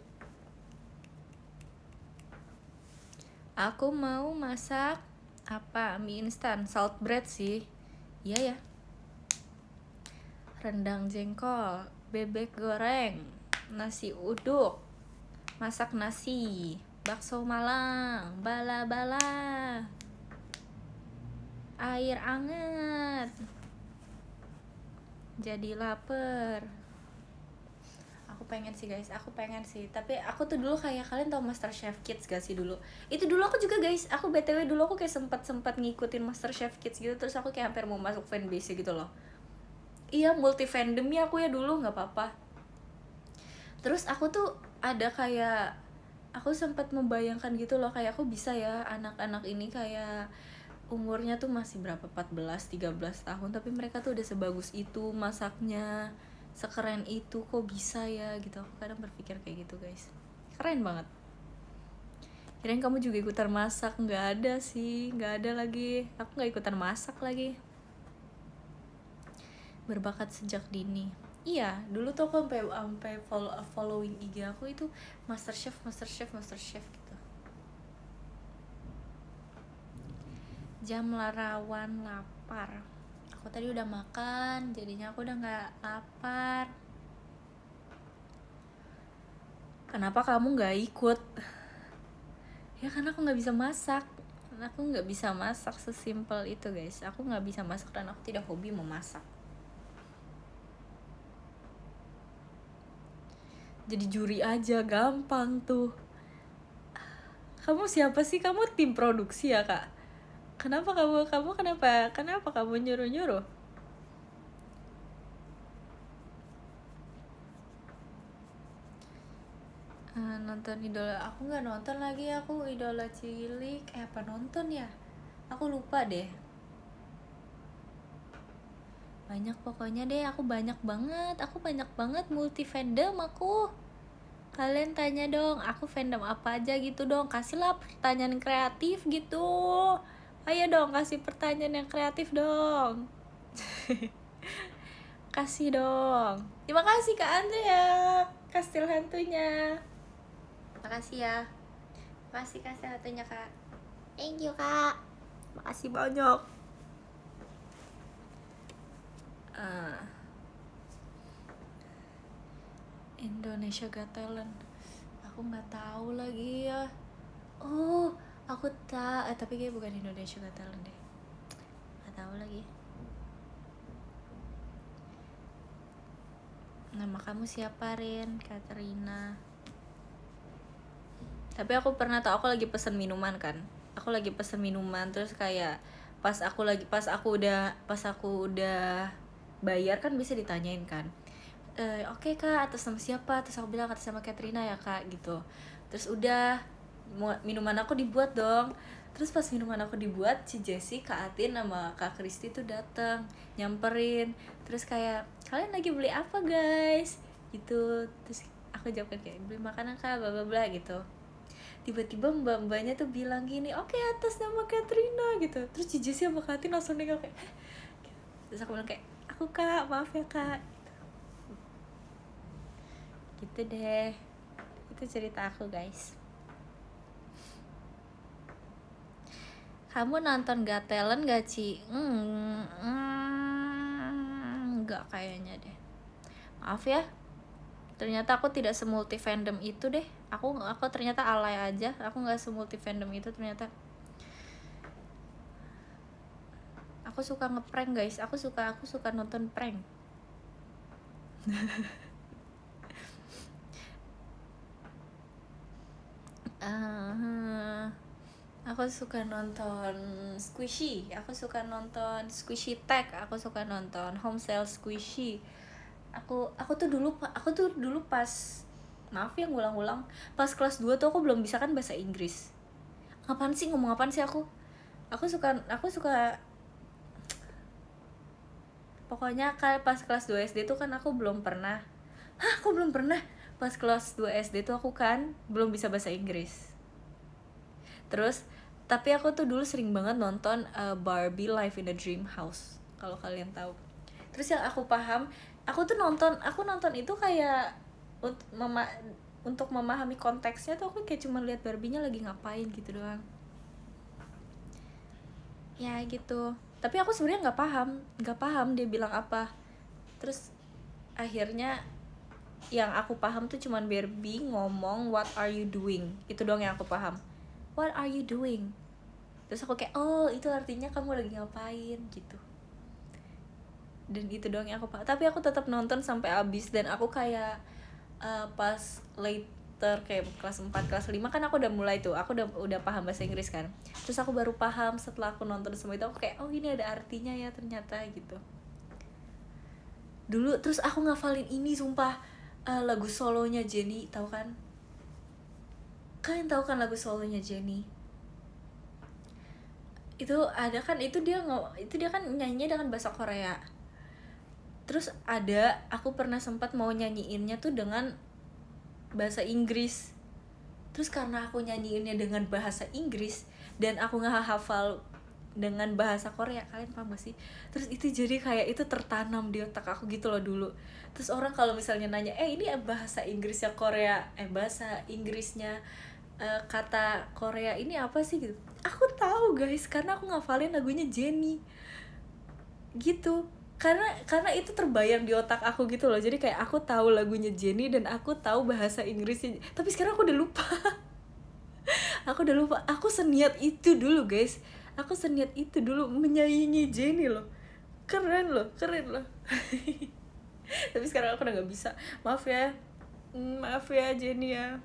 A: Aku mau masak apa? Mie instan, salt bread sih. Iya ya. Rendang jengkol, bebek goreng, nasi uduk, masak nasi, bakso Malang, bala-bala, air anget. Jadi lapar. Aku pengen sih, tapi aku tuh dulu kayak, kalian tau MasterChef Kids gak sih dulu? Itu dulu aku juga guys, aku BTW dulu aku kayak sempat ngikutin MasterChef Kids gitu, terus aku kayak hampir mau masuk fanbase gitu loh. Iya, multi fandom ya aku ya dulu, nggak apa-apa. Terus aku tuh ada kayak, aku sempat membayangkan gitu loh, kayak aku bisa ya anak-anak ini kayak umurnya tuh masih berapa, 14-13 tahun, tapi mereka tuh udah sebagus itu masaknya, sekeren itu, kok bisa ya gitu. Aku kadang berpikir kayak gitu guys, keren banget. Kirain kamu juga ikutan masak. Nggak ada sih, nggak ada lagi, aku nggak ikutan masak lagi. Berbakat sejak dini. Iya, dulu tuh aku sampai following IG aku itu MasterChef gitu. Jam larawan lapar. Aku tadi udah makan, jadinya aku udah nggak lapar. Kenapa kamu nggak ikut? Ya karena aku nggak bisa masak. Aku nggak bisa masak, sesimpel itu guys. Aku nggak bisa masak dan aku tidak hobi memasak. Jadi juri aja gampang tuh. Kamu siapa sih? Kamu tim produksi ya kak? Kenapa kenapa kamu nyuruh? Nonton idola aku nggak nonton lagi. Aku idola cilik apa nonton ya, aku lupa deh. Banyak pokoknya deh, aku banyak banget multi fandom aku. Kalian tanya dong, aku fandom apa aja gitu dong. Kasihlah pertanyaan kreatif gitu. Ayo dong, kasih pertanyaan yang kreatif dong. Kasih dong. Terima kasih Kak Andrea, kastil hantunya. Makasih ya. Makasih kastil hantunya Kak. Thank you Kak. Makasih banyak. Indonesia Got Talent. Aku nggak tahu lagi ya. Oh, aku tahu. Tapi kayak bukan Indonesia Got Talent deh. Nggak tahu lagi. Nama kamu siapa, Rin? Katerina. Tapi aku pernah tahu, aku lagi pesen minuman kan. Aku lagi pesen minuman terus kayak pas aku udah bayar kan bisa ditanyain kan. Oke kak, atas nama siapa? Terus aku bilang atas nama Katrina ya kak gitu. Terus udah minuman aku dibuat dong. Terus pas minuman aku dibuat, si Jessie, Kak Atin sama Kak Kristi tuh dateng nyamperin. Terus kayak, kalian lagi beli apa guys? Gitu. Terus aku jawab kayak, beli makanan kak, bla bla bla gitu. Tiba-tiba mbak-mbaknya tuh bilang gini, oke atas nama Katrina gitu. Terus si Jessie sama Kak Atin langsung nengok kayak, terus aku bilang kayak, aku kak, maaf ya kak gitu deh. Itu cerita aku guys. Kamu nonton Got Talent gak Ci? Enggak kayaknya deh, maaf ya. Ternyata aku tidak semulti fandom itu deh. Aku ternyata alay aja. Aku nggak semulti fandom itu ternyata. Aku suka ngeprank guys. Aku suka nonton prank. Aku suka nonton Squishy. Aku suka nonton Squishy Tag. Aku suka nonton Home Sale Squishy. Aku tuh dulu pas, maaf ya ngulang-ulang, pas kelas 2 tuh aku belum bisa kan bahasa Inggris. Ngomong apaan sih aku suka pokoknya kayak pas kelas 2 SD tuh kan aku belum pernah pas kelas 2 SD tuh aku kan belum bisa bahasa Inggris. Terus tapi aku tuh dulu sering banget nonton Barbie Life in a Dream House, kalau kalian tahu. Terus yang aku paham, aku nonton itu kayak untuk memahami konteksnya tuh aku kayak cuma lihat Barbie-nya lagi ngapain gitu doang. Ya gitu. Tapi aku sebenarnya nggak paham dia bilang apa. Terus akhirnya yang aku paham tuh cuman Barbie ngomong what are you doing, itu doang yang aku paham. What are you doing? Terus aku kayak, oh itu artinya kamu lagi ngapain gitu. Dan itu doang yang aku paham. Tapi aku tetap nonton sampai habis. Dan aku kayak pas later kayak kelas 4, kelas 5 kan aku udah mulai tuh, aku udah paham bahasa Inggris kan. Terus aku baru paham setelah aku nonton semua itu, aku kayak, oh ini ada artinya ya ternyata gitu. Dulu terus aku ngafalin ini sumpah, lagu solonya Jennie, tahu kan? Kalian tahu kan lagu solonya Jennie? Itu ada kan, itu dia kan nyanyinya dengan bahasa Korea. Terus aku pernah sempat mau nyanyiinnya tuh dengan bahasa Inggris. Terus karena aku nyanyiinnya dengan bahasa Inggris dan aku nggak hafal dengan bahasa Korea, kalian paham gak sih? Terus itu jadi kayak itu tertanam di otak aku gitu loh dulu. Terus orang kalau misalnya nanya, ini bahasa Inggrisnya Korea, bahasa Inggrisnya kata Korea ini apa sih gitu, aku tahu guys karena aku ngafalin lagunya Jennie gitu. Karena itu terbayang di otak aku gitu loh. Jadi kayak aku tahu lagunya Jennie dan aku tahu bahasa Inggrisnya. Tapi sekarang aku udah lupa. Aku udah lupa, aku seniat itu dulu guys, aku seniat itu dulu menyaingi Jenny loh, keren loh. Tapi sekarang aku udah nggak bisa, maaf ya. Maaf ya Jenny ya.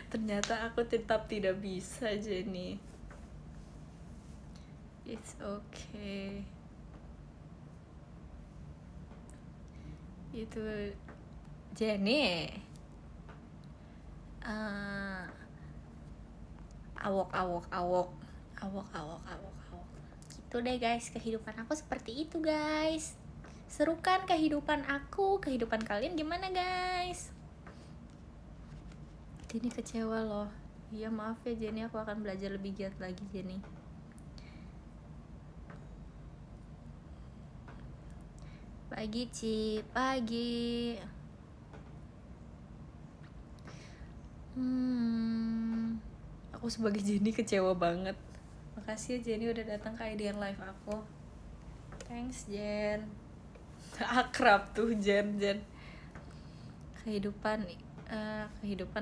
A: Ternyata aku tetap tidak bisa Jenny. It's okay. Itu Jenny. Awok. Gitu deh guys, kehidupan aku seperti itu guys. Seru kan kehidupan aku? Kehidupan kalian gimana guys? Jenny kecewa loh. Iya maaf ya Jenny, aku akan belajar lebih giat lagi Jenny. Pagi Ci, pagi. Aku sebagai Jenny kecewa banget. Makasih ya Jenny udah datang ke IDN Live aku. Thanks Jen. Akrab tuh Jen. Kehidupan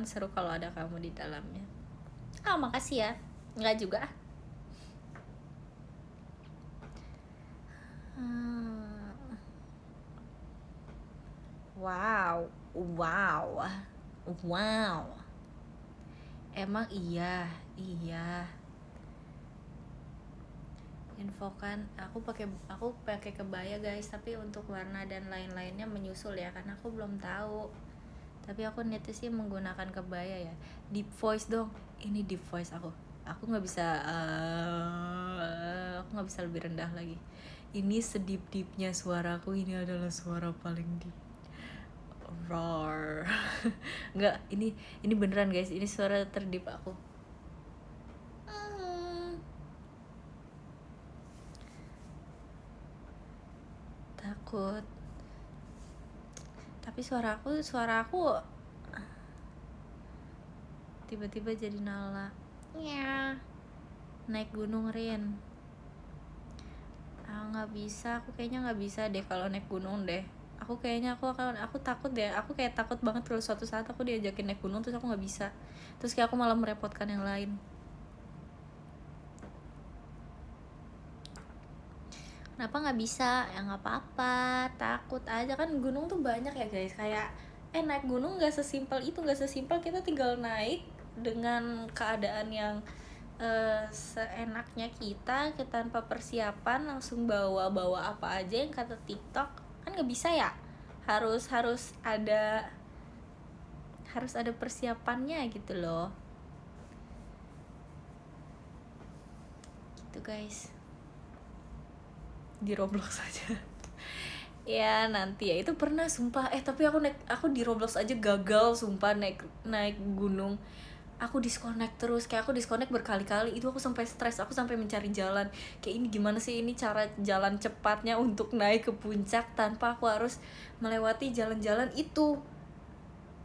A: seru kalau ada kamu di dalamnya. Makasih ya. Enggak juga. Wow. Emang iya. Infokan, aku pakai kebaya guys, tapi untuk warna dan lain-lainnya menyusul ya, karena aku belum tahu. Tapi aku niatnya sih menggunakan kebaya ya. Deep voice dong. Ini deep voice aku nggak bisa aku nggak bisa lebih rendah lagi. Ini sedip-dipnya suaraku, ini adalah suara paling deep. Roar. Nggak, ini beneran guys, ini suara terdip aku. Takut. Tapi suara aku tiba-tiba jadi Nala. Ya. Naik gunung Rin. Nggak bisa, aku kayaknya nggak bisa deh kalau naik gunung deh. Aku takut deh. Aku kayak takut banget kalau suatu saat aku diajakin naik gunung terus aku nggak bisa. Terus kayak aku malah merepotkan yang lain. Kenapa nggak bisa? Ya nggak apa-apa, takut aja kan, gunung tuh banyak ya guys. Kayak naik gunung nggak sesimpel itu, nggak sesimpel kita tinggal naik dengan keadaan yang seenaknya kita tanpa persiapan langsung bawa apa aja yang kata TikTok kan nggak bisa ya. Harus ada persiapannya gitu loh. Gitu guys. Di Roblox aja. Ya nanti ya, itu pernah sumpah tapi aku di Roblox aja gagal sumpah naik gunung. Aku disconnect terus, kayak aku disconnect berkali-kali. Itu aku sampai stres, aku sampai mencari jalan. Kayak ini gimana sih, ini cara jalan cepatnya untuk naik ke puncak tanpa aku harus melewati jalan-jalan itu.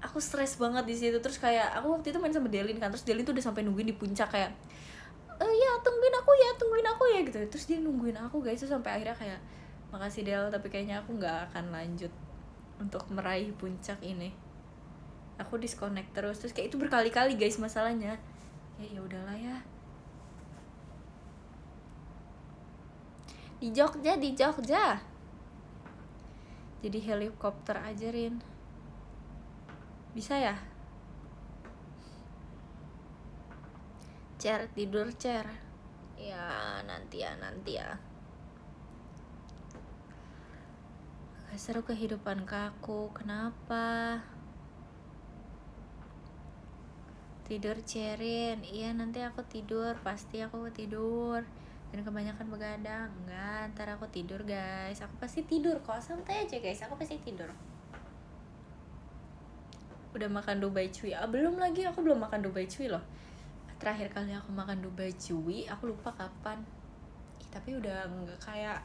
A: Aku stres banget di situ. Terus kayak aku waktu itu main sama Delin kan, terus Delin tuh udah sampai nungguin di puncak kayak ya tungguin aku ya gitu. Terus dia nungguin aku guys, terus sampai akhirnya kayak makasih Del, tapi kayaknya aku nggak akan lanjut untuk meraih puncak ini. Aku disconnect terus kayak itu berkali-kali guys masalahnya. Ya udahlah ya. Di Jogja jadi helikopter aja Rin, bisa ya? Tidur ya nanti ya. Gak seru kehidupan kaku, kenapa? Tidur Cerin, iya nanti aku tidur, pasti aku tidur. Dan kebanyakan begadang, enggak, ntar aku tidur guys. Aku pasti tidur kok, santai aja guys, aku pasti tidur. Udah makan Dubai Cuy? Belum lagi, aku belum makan Dubai Cuy loh. Terakhir kali aku makan Dubai Cuy, aku lupa kapan. Tapi udah nggak kayak,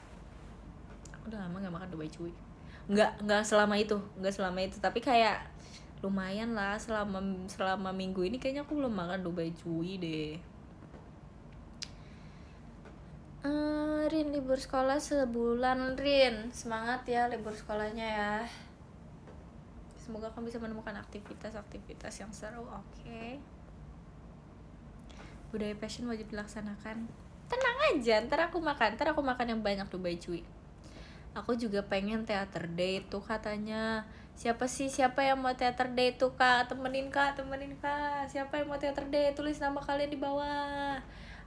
A: aku udah lama nggak makan Dubai Cuy. Nggak selama itu, tapi kayak lumayan lah selama minggu ini kayaknya aku belum makan Dubai Cuy deh. Rin, libur sekolah sebulan Rin, semangat ya libur sekolahnya ya. Semoga kamu bisa menemukan aktivitas-aktivitas yang seru. Oke. Budaya passion wajib dilaksanakan. Tenang aja, ntar aku makan yang banyak tuh Bay cuy. Aku juga pengen theater day tuh katanya. Siapa yang mau theater day tuh kak? Temenin kak. Siapa yang mau theater day? Tulis nama kalian di bawah.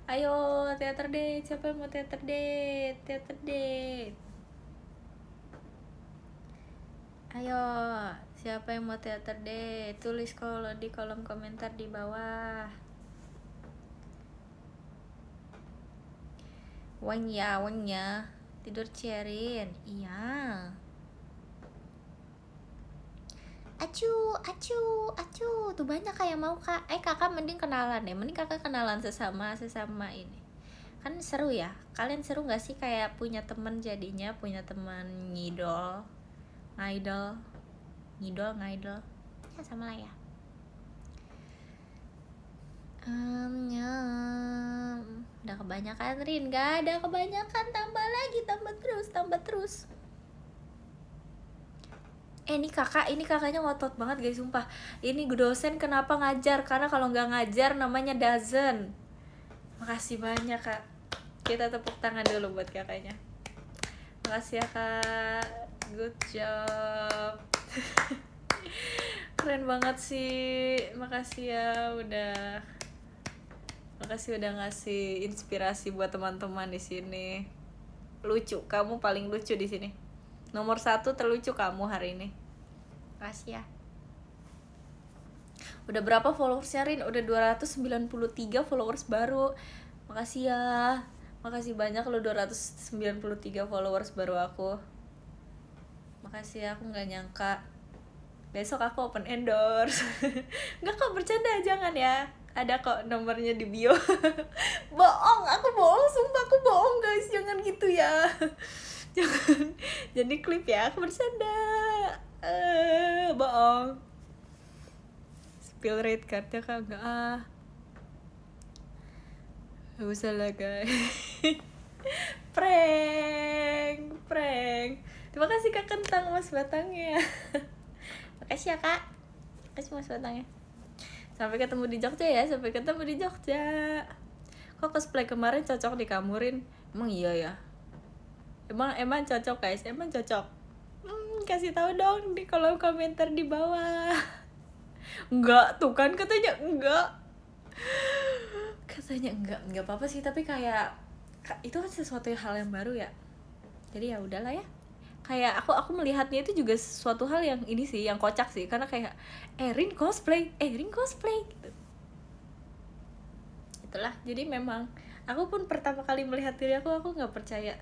A: Ayo theater day. Siapa yang mau theater day? Ayo, siapa yang mau theater day? Tulis kalau di kolom komentar di bawah. Wanya tidur Cerin. Iya. Acu tuh banyak kayak mau kak. Kakak mending kenalan deh. Mending kakak kenalan sesama ini. Kan seru ya. Kalian seru nggak sih kayak punya teman jadinya, punya teman ngidol. Ya sama lah ya. Udah kebanyakan Rin, gak ada kebanyakan, tambah terus. Ini kakaknya ngotot banget guys, sumpah. Ini dosen kenapa ngajar? Karena kalau nggak ngajar namanya doesn't. Makasih banyak kak. Kita tepuk tangan dulu buat kakaknya. Makasih ya kak, good job. Keren banget sih, makasih ya udah ngasih inspirasi buat teman-teman di sini. Lucu, kamu paling lucu di sini. Nomor 1 terlucu kamu hari ini. Makasih ya. Udah berapa followersnya Rin? Udah 293 followers baru. Makasih ya. Makasih banyak lo 293 followers baru aku. Makasih ya, aku gak nyangka. Besok aku open endorse. Nggak kok, bercanda, jangan ya. Ada kok nomornya di bio. Bohong, aku bohong, sumpah aku bohong guys, jangan gitu ya. Jangan jadi klip ya, aku bercanda. Bohong. Spill rate cardnya kak, enggak gak usah lah guys. Prank. Terima kasih kak kentang mas batangnya. Makasih ya kak. Makasih mas batangnya. Sampai ketemu di Jogja. Kok cosplay kemarin cocok di kamurin? Emang iya ya? Emang cocok guys? Emang cocok? Kasih tahu dong di kolom komentar di bawah. Enggak, tuh kan katanya enggak. Enggak apa-apa sih, tapi kayak itu kan sesuatu hal yang baru ya. Jadi ya udahlah ya. Kayak aku melihatnya itu juga suatu hal yang ini sih, yang kocak sih, karena kayak Rin cosplay gitu. Itulah, jadi memang aku pun pertama kali melihat diri aku nggak percaya.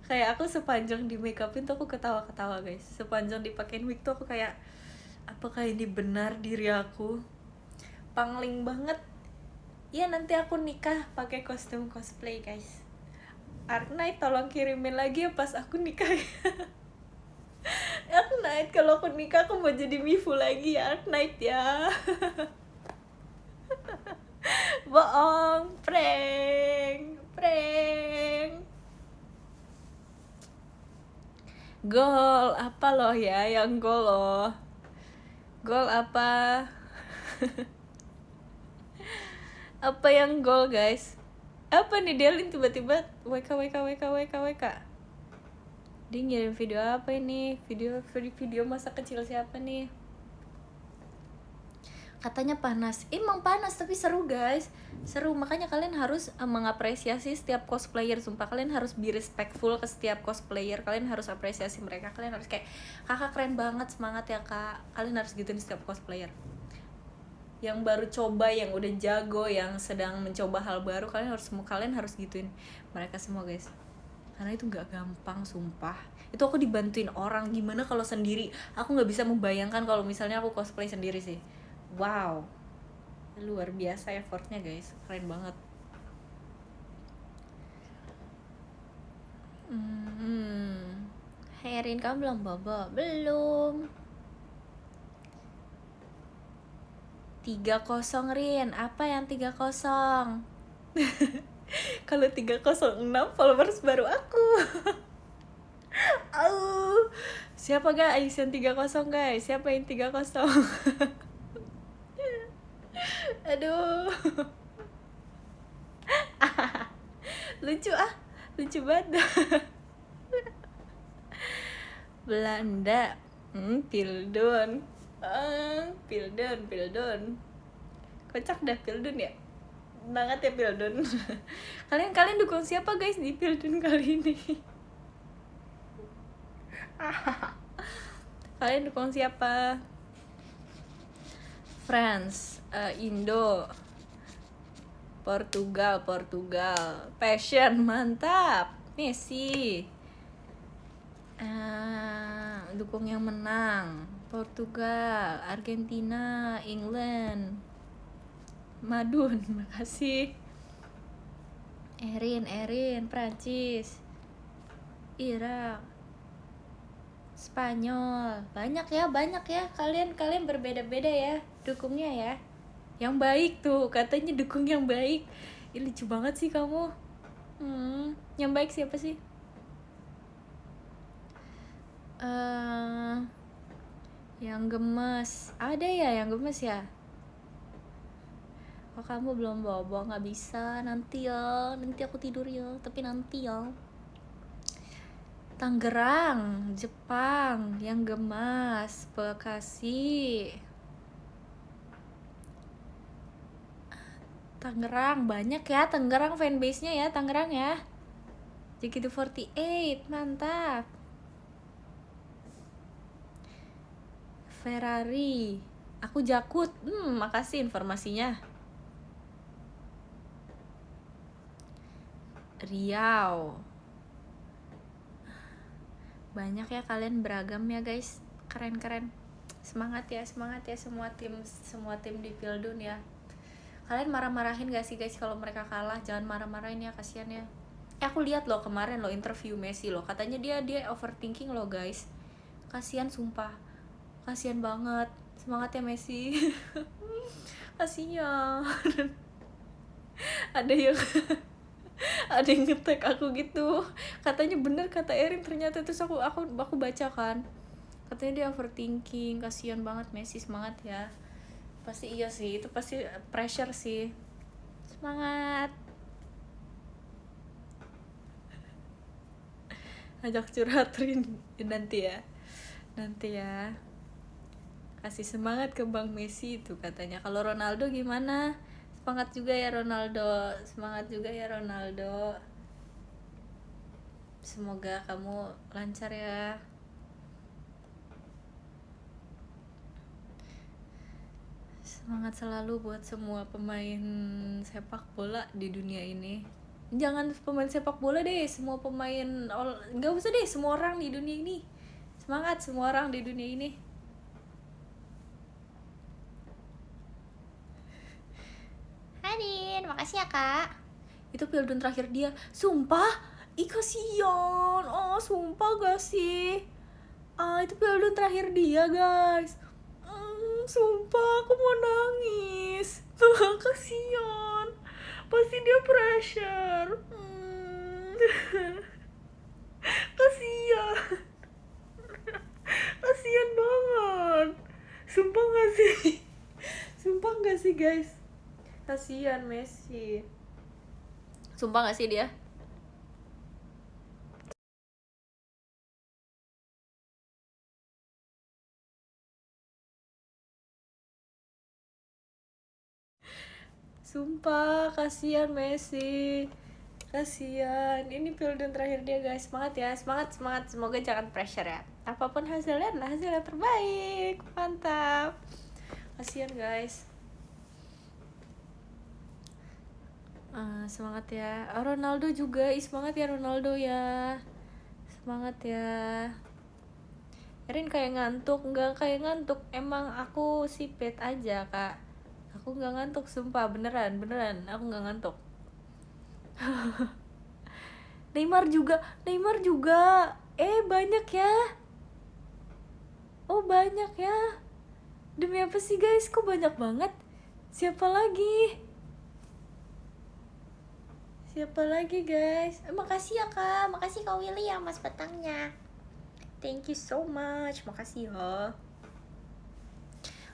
A: Kayak aku sepanjang di make upin tuh aku ketawa guys, sepanjang dipakein wig tuh aku kayak, apakah ini benar diri aku? Pangling banget. Ya nanti aku nikah pakai kostum cosplay guys. Arknight tolong kirimin lagi ya pas aku nikah. Arknight, kalau aku nikah aku mau jadi Mifu lagi ya Arknight ya. Bohong, prank. Goal apa loh ya, yang goal loh. Goal apa? Apa yang goal guys? Apa nih Delin tiba-tiba WK. Dia ngirim video apa ini? Video masa kecil siapa nih? Katanya panas. Emang panas tapi seru guys. Seru, makanya kalian harus mengapresiasi setiap cosplayer. Sumpah kalian harus be respectful ke setiap cosplayer. Kalian harus apresiasi mereka. Kalian harus kayak, kakak keren banget, semangat ya kak. Kalian harus gituin setiap cosplayer. Yang baru coba, yang udah jago, yang sedang mencoba hal baru, kalian harus gituin mereka semua guys. Karena itu nggak gampang, sumpah. Itu aku dibantuin orang, gimana kalau sendiri? Aku nggak bisa membayangkan kalau misalnya aku cosplay sendiri sih. Wow, luar biasa effortnya guys, keren banget. Herin, kamu belum bobo? Belum. 30 Rin, apa yang 30? Kalau 306 followers baru aku. Siapa guys yang 3-0 guys? Siapa yang 3-0? Aduh. Lucu ah. Lucu banget. Belanda. Pildun. Pildun. Kocak dah Pildun ya. Banget ya Pildun. Kalian dukung siapa guys di Pildun kali ini? Kalian dukung siapa? France, Indo, Portugal, Passion, mantap. Messi. Dukung yang menang. Portugal, Argentina, England. Madun, makasih. Erin, Prancis, Irak, Spanyol. Banyak ya. Kalian berbeda-beda ya dukungnya ya. Yang baik tuh, katanya dukung yang baik. Ih, lucu banget sih kamu. Yang baik siapa sih? Yang gemes. Ada ya yang gemes ya? Oh, kamu belum bobo, nggak bisa. Nanti aku tidur ya. Tapi nanti ya. Tangerang, Jepang, yang gemas, Bekasi. Tangerang, banyak ya Tangerang fanbase-nya ya, Tangerang ya. JKT48, mantap. Ferrari, aku Jakut. Makasih informasinya. Riau. Banyak ya, kalian beragam ya guys. Keren. Semangat ya semua tim di Pildun ya. Kalian marah-marahin gak sih guys kalau mereka kalah? Jangan marah-marahin ya, kasihan ya. Aku lihat loh kemarin loh interview Messi loh, katanya dia overthinking loh guys. Kasihan sumpah. Kasihan banget. Semangat ya Messi. Kasihan. Ada yang nge-tag aku gitu, katanya bener kata Erin, ternyata terus aku baca kan, katanya dia overthinking. Kasihan banget Messi, semangat ya. Pasti iya sih, itu pasti pressure sih. Semangat. Ajak curhat Rin nanti ya. Kasih semangat ke Bang Messi itu katanya. Kalau Ronaldo gimana? Semangat juga ya Ronaldo. Semoga kamu lancar ya. Semangat selalu buat semua pemain sepak bola di dunia ini. Jangan pemain sepak bola deh, semua pemain, nggak usah deh, semua orang di dunia ini. Semangat semua orang di dunia ini. Hadin, makasih ya kak. Itu Pildun terakhir dia. Sumpah, kasihan. Sumpah gak sih? Itu Pildun terakhir dia guys. Sumpah aku mau nangis. Kasihan. Pasti dia pressure. Kasihan banget. Sumpah gak sih guys? Kasihan Messi. Sumpah gak sih dia? Sumpah kasihan Messi. Kasihan. Ini Pildun terakhir dia guys. Semangat ya. Semangat. Semoga jangan pressure ya. Apapun hasilnya adalah hasil yang terbaik. Mantap. Kasihan guys. Semangat ya. Ronaldo juga. Semangat ya Ronaldo ya. Semangat ya. Erin kayak ngantuk. Enggak kayak ngantuk. Emang aku sipet aja kak. Aku nggak ngantuk sumpah, beneran aku nggak ngantuk. Neymar juga banyak ya. Banyak ya. Demi apa sih guys, kok banyak banget? Siapa lagi guys? Makasih ya kak, makasih kak Willy ya mas petangnya. Thank you so much, makasih ya.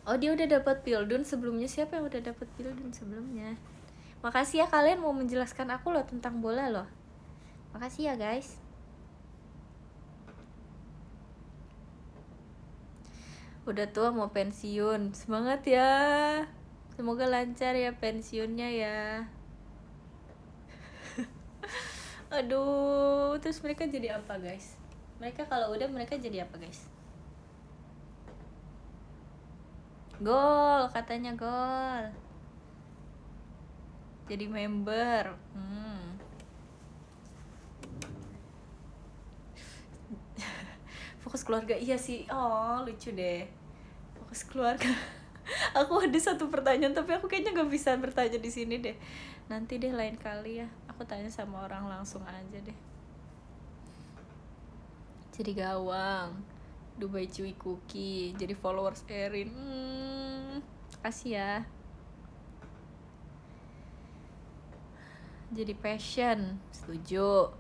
A: Oh, dia udah dapat Pildun sebelumnya. Siapa yang udah dapat Pildun sebelumnya? Makasih ya kalian mau menjelaskan aku loh tentang bola loh. Makasih ya guys. Udah tua mau pensiun. Semangat ya. Semoga lancar ya pensiunnya ya. Aduh, terus mereka jadi apa guys? Mereka kalau udah mereka jadi apa guys? Gol, katanya gol. Jadi member. Fokus keluarga, iya sih. Oh, lucu deh. Fokus keluarga. Aku ada satu pertanyaan tapi aku kayaknya gak bisa bertanya di sini deh. Nanti deh lain kali ya. Aku tanya sama orang langsung aja deh. Jadi gawang. Dubai Cuy Cookie. Jadi followers Erin. Kasih ya. Jadi passion. Setuju.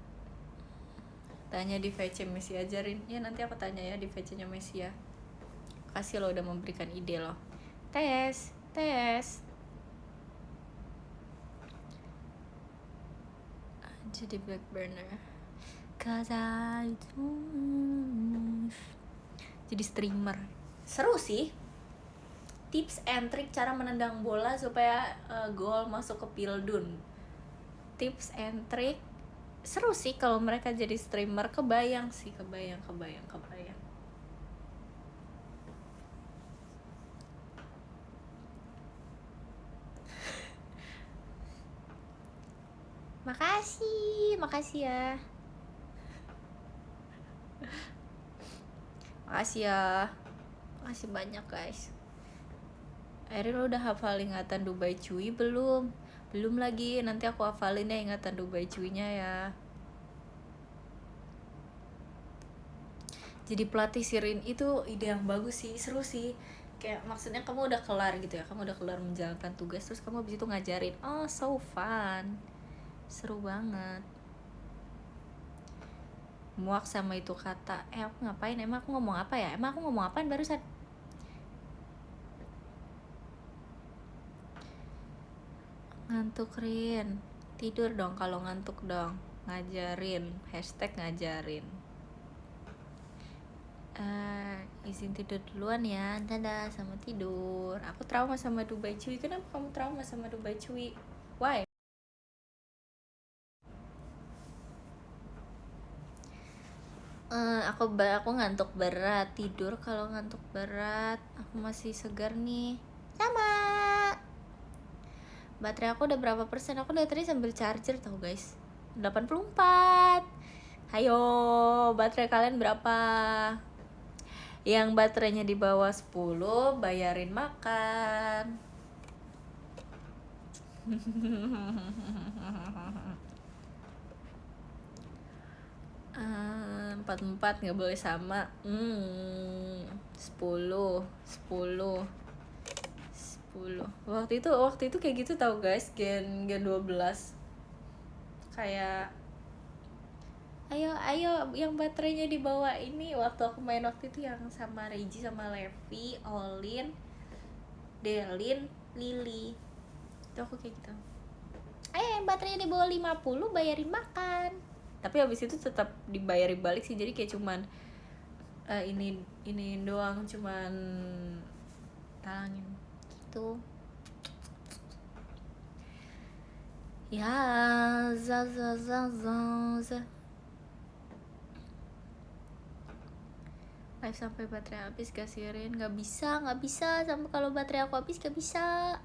A: Tanya di VC Messi ajarin. Ya nanti aku tanya ya di VC nya Messi ya. Kasih lo udah memberikan ide lo. Tes. Jadi back burner. Jadi streamer. Seru sih. Tips and trick cara menendang bola supaya gol masuk ke Pildun. Tips and trick seru sih kalau mereka jadi streamer. Kebayang. Makasih ya. Makasih banyak guys. Erin udah hafal ingatan Dubai Cuy belum? Belum lagi, nanti aku hafalin ya ingatan Dubai Cuy-nya ya. Jadi pelatih Sirin itu ide yang bagus sih, seru sih. Kayak maksudnya kamu udah kelar gitu ya, kamu udah kelar menjalankan tugas, terus kamu abis itu ngajarin. Oh, so fun. Seru banget. Muak sama itu kata. Aku ngapain? Emang aku ngomong apa ya? Emang aku ngomong apaan barusan? Ngantuk Rin. Tidur dong kalau ngantuk dong. Ngajarin. #ngajarin. Izin tidur duluan ya. Dadah, sama tidur. Aku trauma sama Dubai Cuy. Kenapa kamu trauma sama Dubai Cuy? Why? Aku ngantuk berat. Tidur kalau ngantuk berat. Aku masih segar nih. Sama. Baterai aku udah berapa persen? Aku dari tadi sambil charger tau guys. 84. Hayo, baterai kalian berapa? Yang baterainya di bawah 10 bayarin makan. 44 nggak boleh sama. 10. Waktu itu kayak gitu tau guys, gen 12. Kayak ayo yang baterainya di bawah ini. Waktu aku main waktu itu yang sama Reiji, sama Levi, Olin, Delin, Lily. Itu aku kayak gitu. Ayo yang baterainya di bawah 50 bayarin makan. Tapi habis itu tetap dibayari balik sih, jadi kayak cuman ini doang, cuman talangin gitu. Ya, za. Live sampai baterai habis gak Sirin? Gak bisa sampai kalau baterai aku habis gak bisa.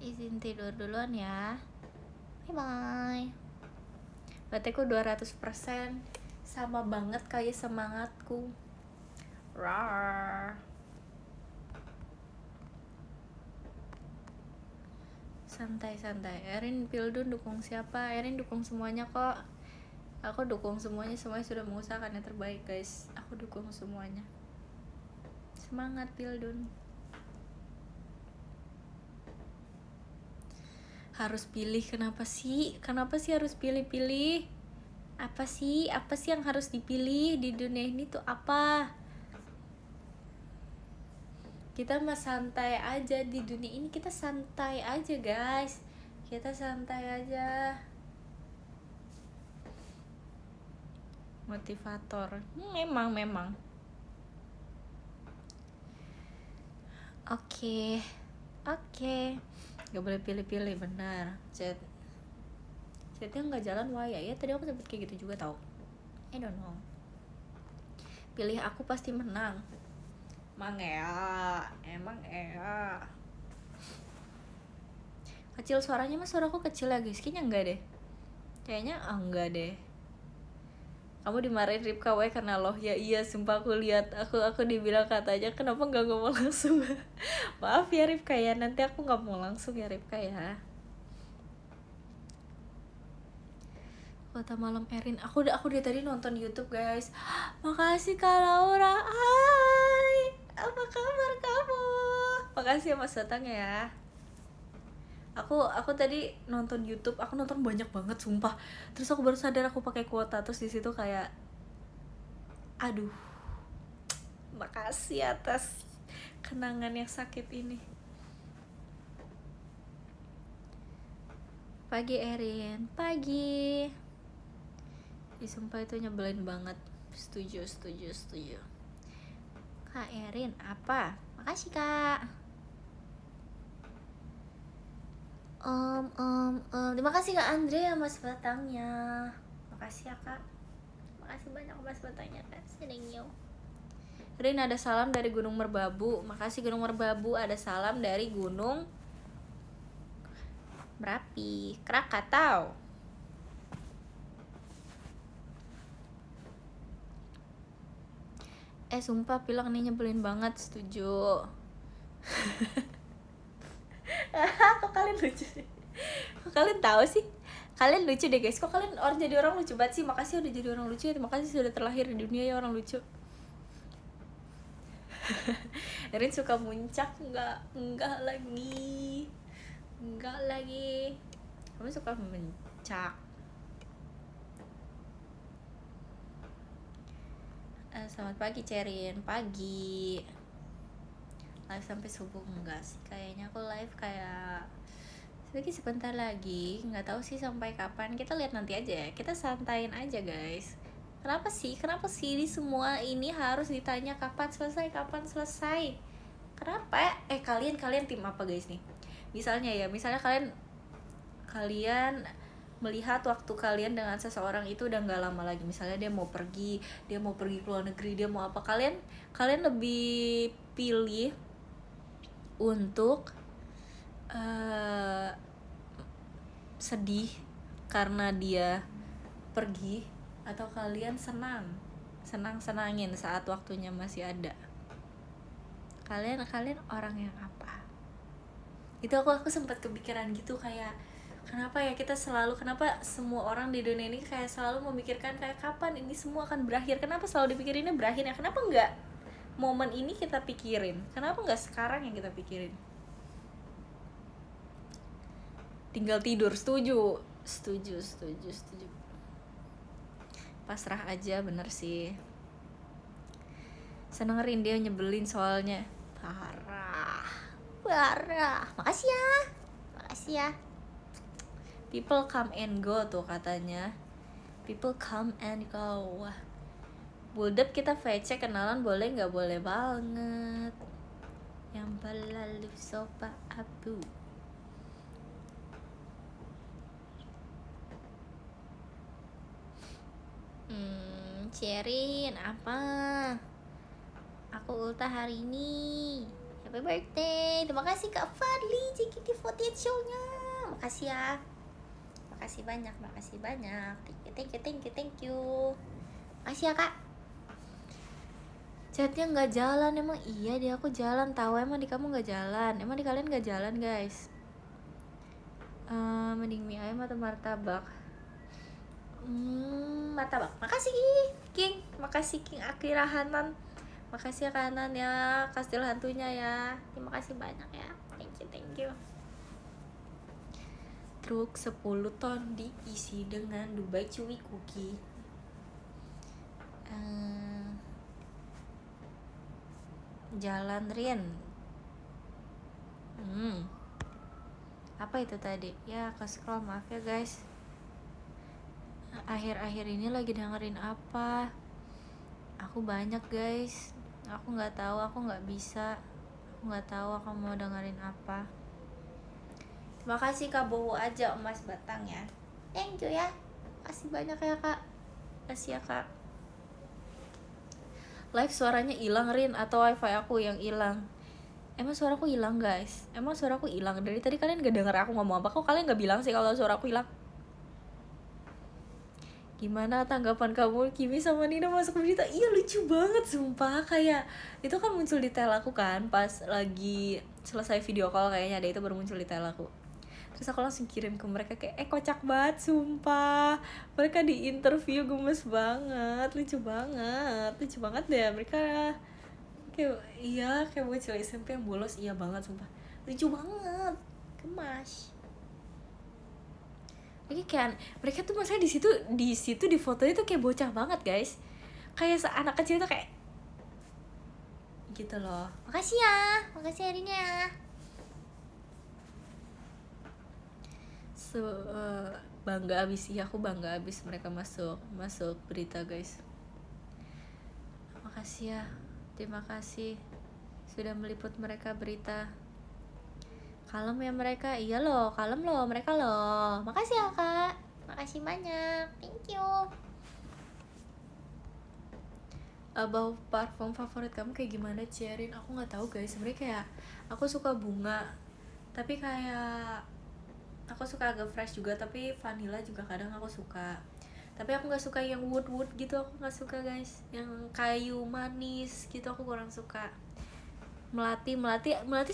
A: Izin tidur duluan ya. Bye. Bateraiku 200%. Sama banget kayak semangatku. Rar. Santai. Erin Pildun dukung siapa? Erin dukung semuanya kok. Aku dukung semuanya sudah mengusahakan yang terbaik guys. Aku dukung semuanya. Semangat Pildun. Harus pilih, kenapa sih harus pilih-pilih? Apa sih yang harus dipilih di dunia ini tuh apa? Kita mah santai aja di dunia ini, kita santai aja guys, kita santai aja. Motivator memang oke. Gak boleh pilih-pilih, benar. Chatnya nggak jalan, wah ya tadi aku sempet kayak gitu juga tau. I don't know. Pilih aku pasti menang. Emang ya. Kecil suaranya, mas suaraku kecil ya guys? Kayaknya enggak deh. Kayaknya enggak deh. Kamu dimarahin Ripka we karena loh ya. Iya sumpah aku lihat, aku dibilang katanya kenapa nggak ngomong langsung. Maaf ya Ripka ya, nanti aku nggak mau langsung ya Ripka ya. Kota Malam Erin, aku dari tadi nonton YouTube guys. Makasih Kak Laura. Hai, apa kabar kamu? Makasih ya Mas datang ya. Aku tadi nonton YouTube, aku nonton banyak banget sumpah. Terus aku baru sadar aku pakai kuota, terus di situ kayak aduh. Makasih atas kenangan yang sakit ini. Pagi Erin, pagi. Sumpah itu nyebelin banget. Setuju. Kak Erin, apa? Makasih Kak. Terima kasih Kak Andre ya Mas Batangnya. Makasih ya Kak. Makasih banyak Mas Batangnya Kak. Thank you. Rin ada salam dari Gunung Merbabu. Makasih Gunung Merbabu, ada salam dari Gunung Merapi, Krakatau. Sumpah Pilang nih nyebelin banget, setuju. Kok kalian lucu sih? Kok kalian tahu sih? Kalian lucu deh guys. Kok kalian jadi orang lucu banget sih? Makasih udah jadi orang lucu ya. Terima kasih sudah terlahir di dunia ya orang lucu. Erin suka muncak? Enggak lagi. Kamu suka muncak? Selamat pagi Cerin, pagi. Live sampai subuh enggak sih? Kayaknya aku live kayak sebentar lagi, nggak tahu sih sampai kapan. Kita lihat nanti aja ya. Kita santain aja guys. Kenapa sih di semua ini harus ditanya kapan selesai? Kenapa? Kalian tim apa guys nih? Misalnya kalian melihat waktu kalian dengan seseorang itu udah nggak lama lagi. Misalnya dia mau pergi ke luar negeri, dia mau apa, kalian lebih pilih untuk sedih karena dia pergi, atau kalian senangin saat waktunya masih ada? Kalian orang yang apa? Itu aku sempat kepikiran gitu, kayak kenapa semua orang di dunia ini kayak selalu memikirkan kayak kapan ini semua akan berakhir? Kenapa selalu dipikirinnya berakhirnya? Kenapa enggak momen ini kita pikirin? Kenapa enggak sekarang yang kita pikirin? Tinggal tidur. Setuju. Pasrah aja, bener sih. Seneng Rin, dia nyebelin soalnya parah. Makasih ya. People come and go tuh katanya. People come and go. Buldep kita VC kenalan boleh nggak? Boleh banget. Yang berlalu sopa abu. Cerin apa? Aku ultah hari ini. Happy birthday. Terima kasih Kak Fadli JKT48 show-nya. Makasih ya. Makasih banyak. Thank you. Makasih ya Kak. Chatnya nggak jalan. Emang iya di aku jalan, tahu. Emang di kamu nggak jalan? Emang di kalian nggak jalan guys? Mending mie ayam atau martabak? Martabak. Makasih King. Makasih King Akira Hanan. Makasih ya Kanan ya, kastil hantunya ya. Terima kasih banyak ya. Thank you. Truk 10 ton diisi dengan Dubai Chewy Cookie. Jalan Rin. Apa itu tadi? Ya ke scroll, maaf ya guys. Akhir-akhir ini lagi dengerin apa? Aku banyak guys. Aku nggak tahu, aku nggak bisa. Aku nggak tahu aku mau dengerin apa. Terima kasih Kak Bowo aja emas batang ya. Thank you ya. Kasih banyak ya Kak. Kasih ya Kak. Live suaranya hilang Rin atau wifi aku yang hilang? Emang suaraku hilang guys? Emang suaraku hilang? Dari tadi kalian gak denger aku ngomong apa? Kok kalian gak bilang sih kalau suaraku hilang? Gimana tanggapan kamu Kimi sama Nina masuk berita? Iya lucu banget sumpah. Kayak itu kan muncul di tel aku kan pas lagi selesai video call, kayaknya ada itu baru muncul di tel aku. Terus aku langsung kirim ke mereka kayak kocak banget sumpah. Mereka di interview gemes banget, lucu banget deh mereka. Kayak iya kayak bocil SMP yang bolos, iya banget sumpah. Lucu banget, gemas. Lagi kayak mereka tuh maksudnya di situ di fotonya tuh kayak bocah banget guys, kayak anak kecil tuh kayak gitu loh. Makasih harinya ya. Bangga abis sih, aku bangga abis mereka masuk berita guys. Makasih ya, terima kasih sudah meliput mereka berita. Kalem ya mereka, iya loh, kalem loh mereka loh. Makasih ya Kak, makasih banyak, thank you. About parfum favorit kamu kayak gimana Cerin? Aku nggak tahu guys, sebenarnya kayak aku suka bunga, tapi kayak aku suka agak fresh juga, tapi vanilla juga kadang aku suka. Tapi aku nggak suka yang wood gitu, aku nggak suka guys. Yang kayu manis gitu aku kurang suka. Melati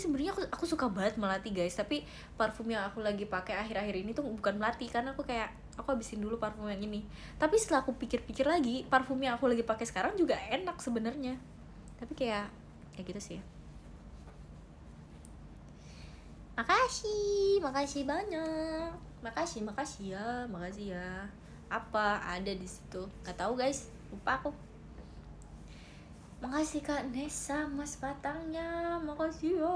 A: sebenarnya aku suka banget melati guys, tapi parfum yang aku lagi pakai akhir-akhir ini tuh bukan melati, karena aku kayak aku habisin dulu parfum yang ini. Tapi setelah aku pikir-pikir lagi, parfum yang aku lagi pakai sekarang juga enak sebenarnya, tapi kayak gitu sih. Makasih banyak. Makasih ya. Apa ada di situ? Nggak tahu guys, lupa aku. Makasih Kak Nesa mas batangnya. Makasih ya.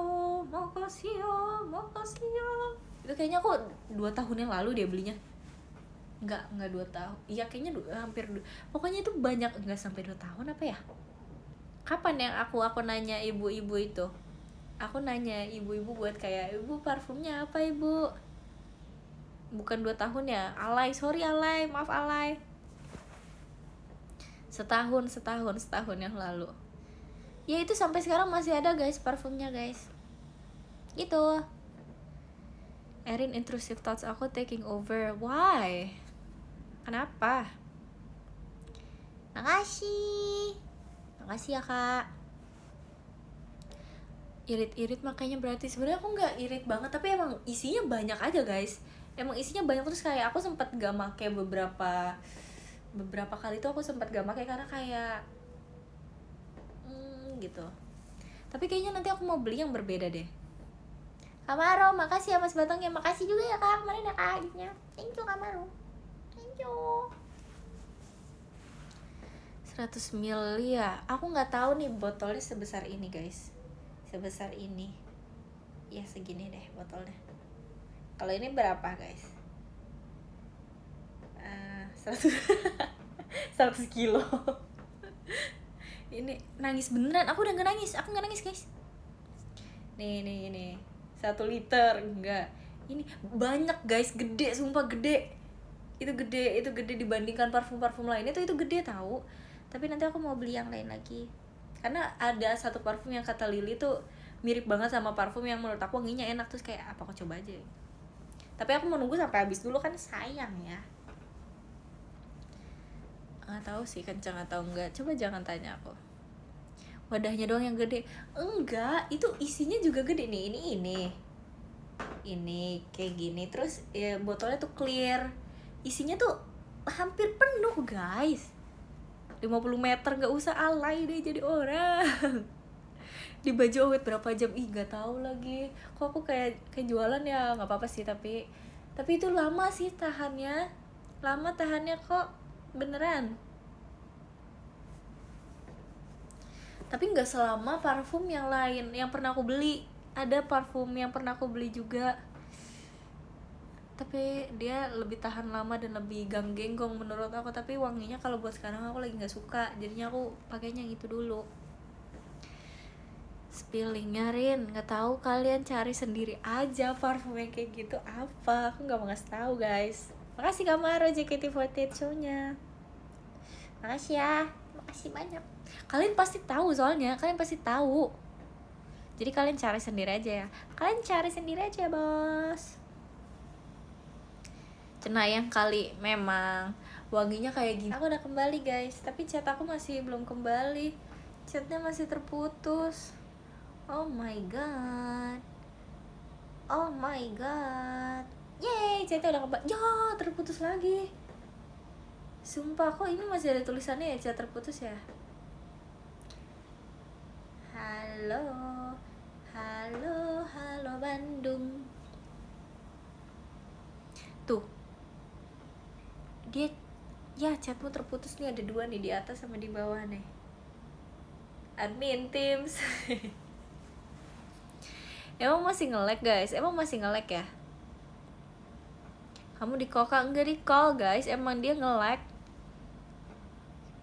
A: Itu kayaknya aku 2 tahun yang lalu dia belinya. Enggak 2 tahun. Iya kayaknya hampir pokoknya itu banyak, enggak sampai 2 tahun apa ya? Kapan yang aku nanya ibu-ibu itu? Aku nanya ibu-ibu buat kayak, ibu parfumnya apa ibu? Bukan 2 tahun ya? Sorry Alay, maaf Alay. Setahun yang lalu. Ya itu sampai sekarang masih ada guys parfumnya guys. Gitu. Erin, intrusive thoughts aku taking over. Why? Kenapa? Makasih ya Kak. Irit makanya berarti sebenarnya aku nggak irit banget, tapi emang isinya banyak aja guys. Emang isinya banyak, terus kayak aku sempat gak make beberapa kali tuh aku sempat gak make karena kayak gitu. Tapi kayaknya nanti aku mau beli yang berbeda deh. Kamaro, makasih ya Mas Batang ya, makasih juga ya Kak kemarin ya Kak adiknya. Thank you Kamaro, thank you. 100 ml ya, aku nggak tahu nih botolnya sebesar ini guys, sebesar ini ya, segini deh botolnya. Kalau ini berapa guys? 100 kilo. Ini nangis beneran, aku udah nggak nangis guys. Nih 1 liter enggak, ini banyak guys, gede sumpah, gede. Itu gede dibandingkan parfum lainnya tuh, itu gede tahu. Tapi nanti aku mau beli yang lain lagi, karena ada satu parfum yang kata Lily tuh mirip banget sama parfum yang menurut aku wanginya enak, terus kayak apa aku coba aja. Tapi aku mau nunggu sampai habis dulu kan, sayang ya. Nggak tahu sih kencang atau enggak, coba jangan tanya aku. Wadahnya doang yang gede? Enggak, itu isinya juga gede nih. Ini kayak gini, terus ya botolnya tuh clear, isinya tuh hampir penuh guys. 50 meter, gak usah alay deh jadi orang. Di baju awet berapa jam? Ih gak tahu lagi. Kok aku kayak jualan ya, nggak apa-apa sih, tapi itu lama sih tahannya kok, beneran. Tapi nggak selama parfum yang lain yang pernah aku beli. Ada parfum yang pernah aku beli juga, tapi dia lebih tahan lama dan lebih ganggenggong menurut aku. Tapi wanginya kalau buat sekarang aku lagi nggak suka, jadinya aku pakainya yang itu dulu. Spillingnya Rin, nggak tahu, kalian cari sendiri aja parfum yang kayak gitu apa, aku nggak mau ngasih tahu guys. Makasih Kamaro JKT48 show-nya, makasih ya, makasih banyak. Kalian pasti tahu soalnya, kalian pasti tahu. Jadi kalian cari sendiri aja ya, kalian cari sendiri aja bos. Cenayang kali memang wanginya kayak gini. Aku udah kembali guys, tapi chat aku masih belum kembali, chatnya masih terputus. Oh my god, oh my god, yeay, chatnya udah kembali. Ya, terputus lagi. Sumpah, kok ini masih ada tulisannya ya, chat terputus ya. Halo, halo, halo Bandung. Tuh, dia, ya chatmu terputus nih, ada dua nih, di atas sama di bawah nih. Admin Teams. Emang masih nge-lag guys? Emang masih nge-lag ya? Kamu di call kah? Enggak di call guys, emang dia nge-lag.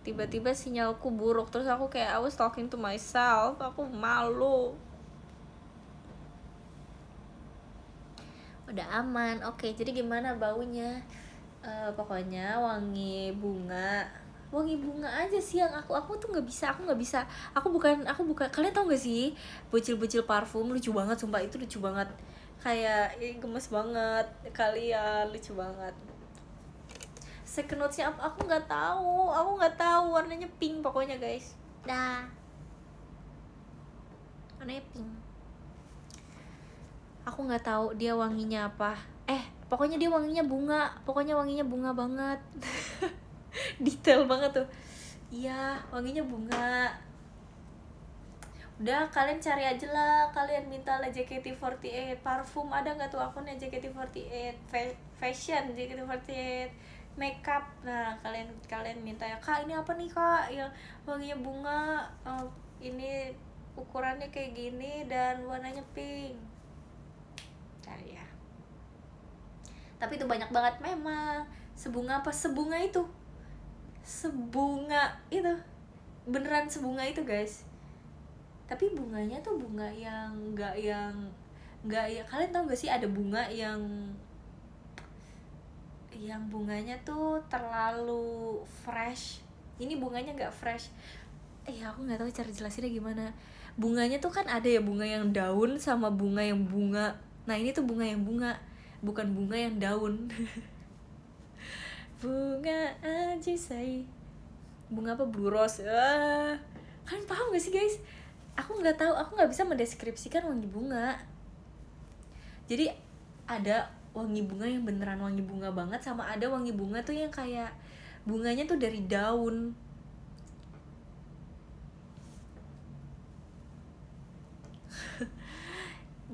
A: Tiba-tiba sinyalku buruk, terus aku kayak I was talking to myself, aku malu. Udah aman, oke. Jadi gimana baunya? Pokoknya wangi bunga aja sih yang aku tuh nggak bisa, aku bukan kalian tau gak sih bocil-bocil parfum lucu banget, sumpah itu lucu banget, kayak gemes banget kalian, lucu banget. Second notes-nya aku nggak tahu warnanya pink pokoknya guys, dah warnanya pink. Aku nggak tahu dia wanginya apa, pokoknya dia wanginya bunga banget. Detail banget tuh. Iya, wanginya bunga. Udah, kalian cari aja lah, kalian minta lah JKT48 parfum, ada nggak tuh akunnya JKT48 fashion, JKT48 makeup. Nah, kalian minta ya, kak ini apa nih kak yang wanginya bunga, ini ukurannya kayak gini dan warnanya pink. Cari ya. Tapi itu banyak banget memang. Sebunga apa? Sebunga itu, beneran sebunga itu guys. Tapi bunganya tuh bunga yang nggak ya, kalian tau gak sih ada bunga yang bunganya tuh terlalu fresh. Ini bunganya nggak fresh. Aku nggak tahu cara jelasinnya gimana. Bunganya tuh kan ada ya bunga yang daun sama bunga yang bunga. Nah ini tuh bunga yang bunga, bukan bunga yang daun. Bunga ajisai, bunga apa, blue rose. Kalian paham gak sih guys? Aku nggak tahu, aku nggak bisa mendeskripsikan wangi bunga. Jadi ada wangi bunga yang beneran wangi bunga banget, sama ada wangi bunga tuh yang kayak bunganya tuh dari daun.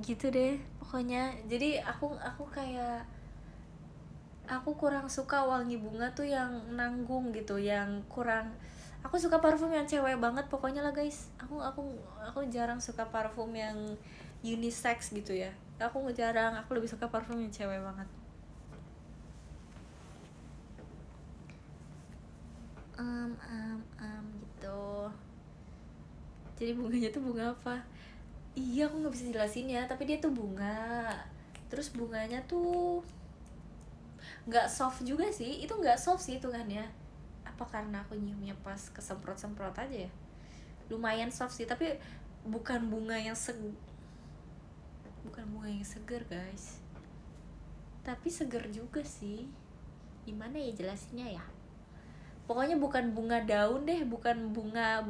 A: Gitu deh pokoknya. Jadi aku kayak aku kurang suka wangi bunga tuh yang nanggung gitu, yang kurang. Aku suka parfum yang cewek banget pokoknya lah guys. Aku jarang suka parfum yang unisex gitu ya. Aku lebih suka parfum yang cewek banget. Gitu. Jadi bunganya tuh bunga apa? Iya, aku nggak bisa jelasin ya, tapi dia tuh bunga. Terus bunganya tuh nggak soft juga sih, itu nggak soft sih hitungannya. Apa karena aku nyiumnya pas kesemprot-semprot aja ya? Lumayan soft sih, tapi bukan bunga yang seger guys. Tapi seger juga sih. Gimana ya jelasinnya ya? Pokoknya bukan bunga daun deh, bukan bunga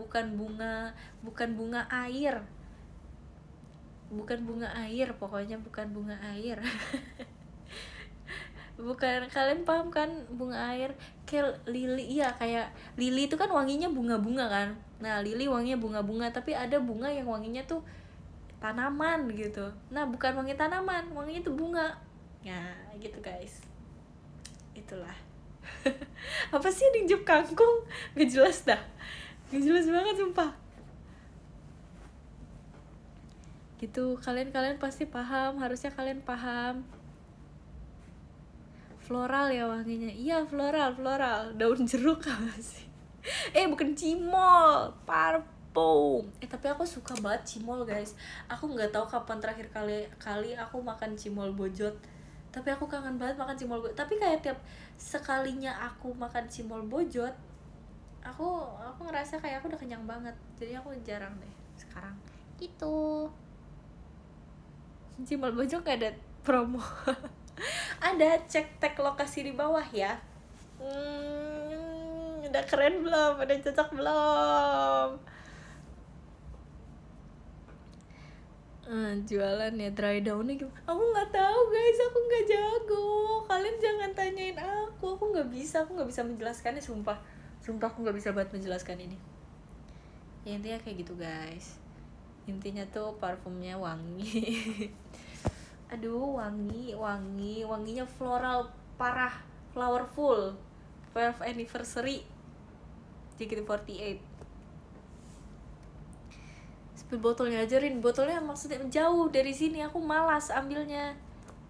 A: air. Bukan bunga air, pokoknya bukan bunga air. Bukan, kalian paham kan bunga air? Kayak lili, iya kayak lili itu kan wanginya bunga-bunga kan. Nah lili wanginya bunga-bunga, tapi ada bunga yang wanginya tuh tanaman gitu. Nah bukan wangi tanaman, wanginya tuh bunga. Ya gitu guys. Itulah. Apa sih yang jep kangkung? Gak jelas dah. Gak jelas banget sumpah. gitu. Kalian pasti paham, harusnya kalian paham. Floral ya wanginya. Iya, floral daun jeruk apa sih? Bukan cimol, parfum. Tapi aku suka banget cimol guys. Aku nggak tahu kapan terakhir kali aku makan cimol bojot, tapi aku kangen banget makan cimol bojot. Tapi kayak tiap sekalinya aku makan cimol bojot, aku ngerasa kayak aku udah kenyang banget. Jadi aku jarang deh sekarang gitu. Cimol bojot gak ada promo. Ada, cek tag lokasi di bawah ya. Udah keren belum? Udah cocok belum? Jualan ya dry downnya gimana? Aku nggak tahu guys, aku nggak jago. Kalian jangan tanyain aku nggak bisa menjelaskannya, sumpah aku nggak bisa banget menjelaskan ini. Ya, intinya kayak gitu guys. Intinya tuh parfumnya wangi. Aduh, wanginya floral parah, flowerful. 12 anniversary JKT48. Spill botolnya aja, Rin. Botolnya maksudnya jauh dari sini, aku malas ambilnya.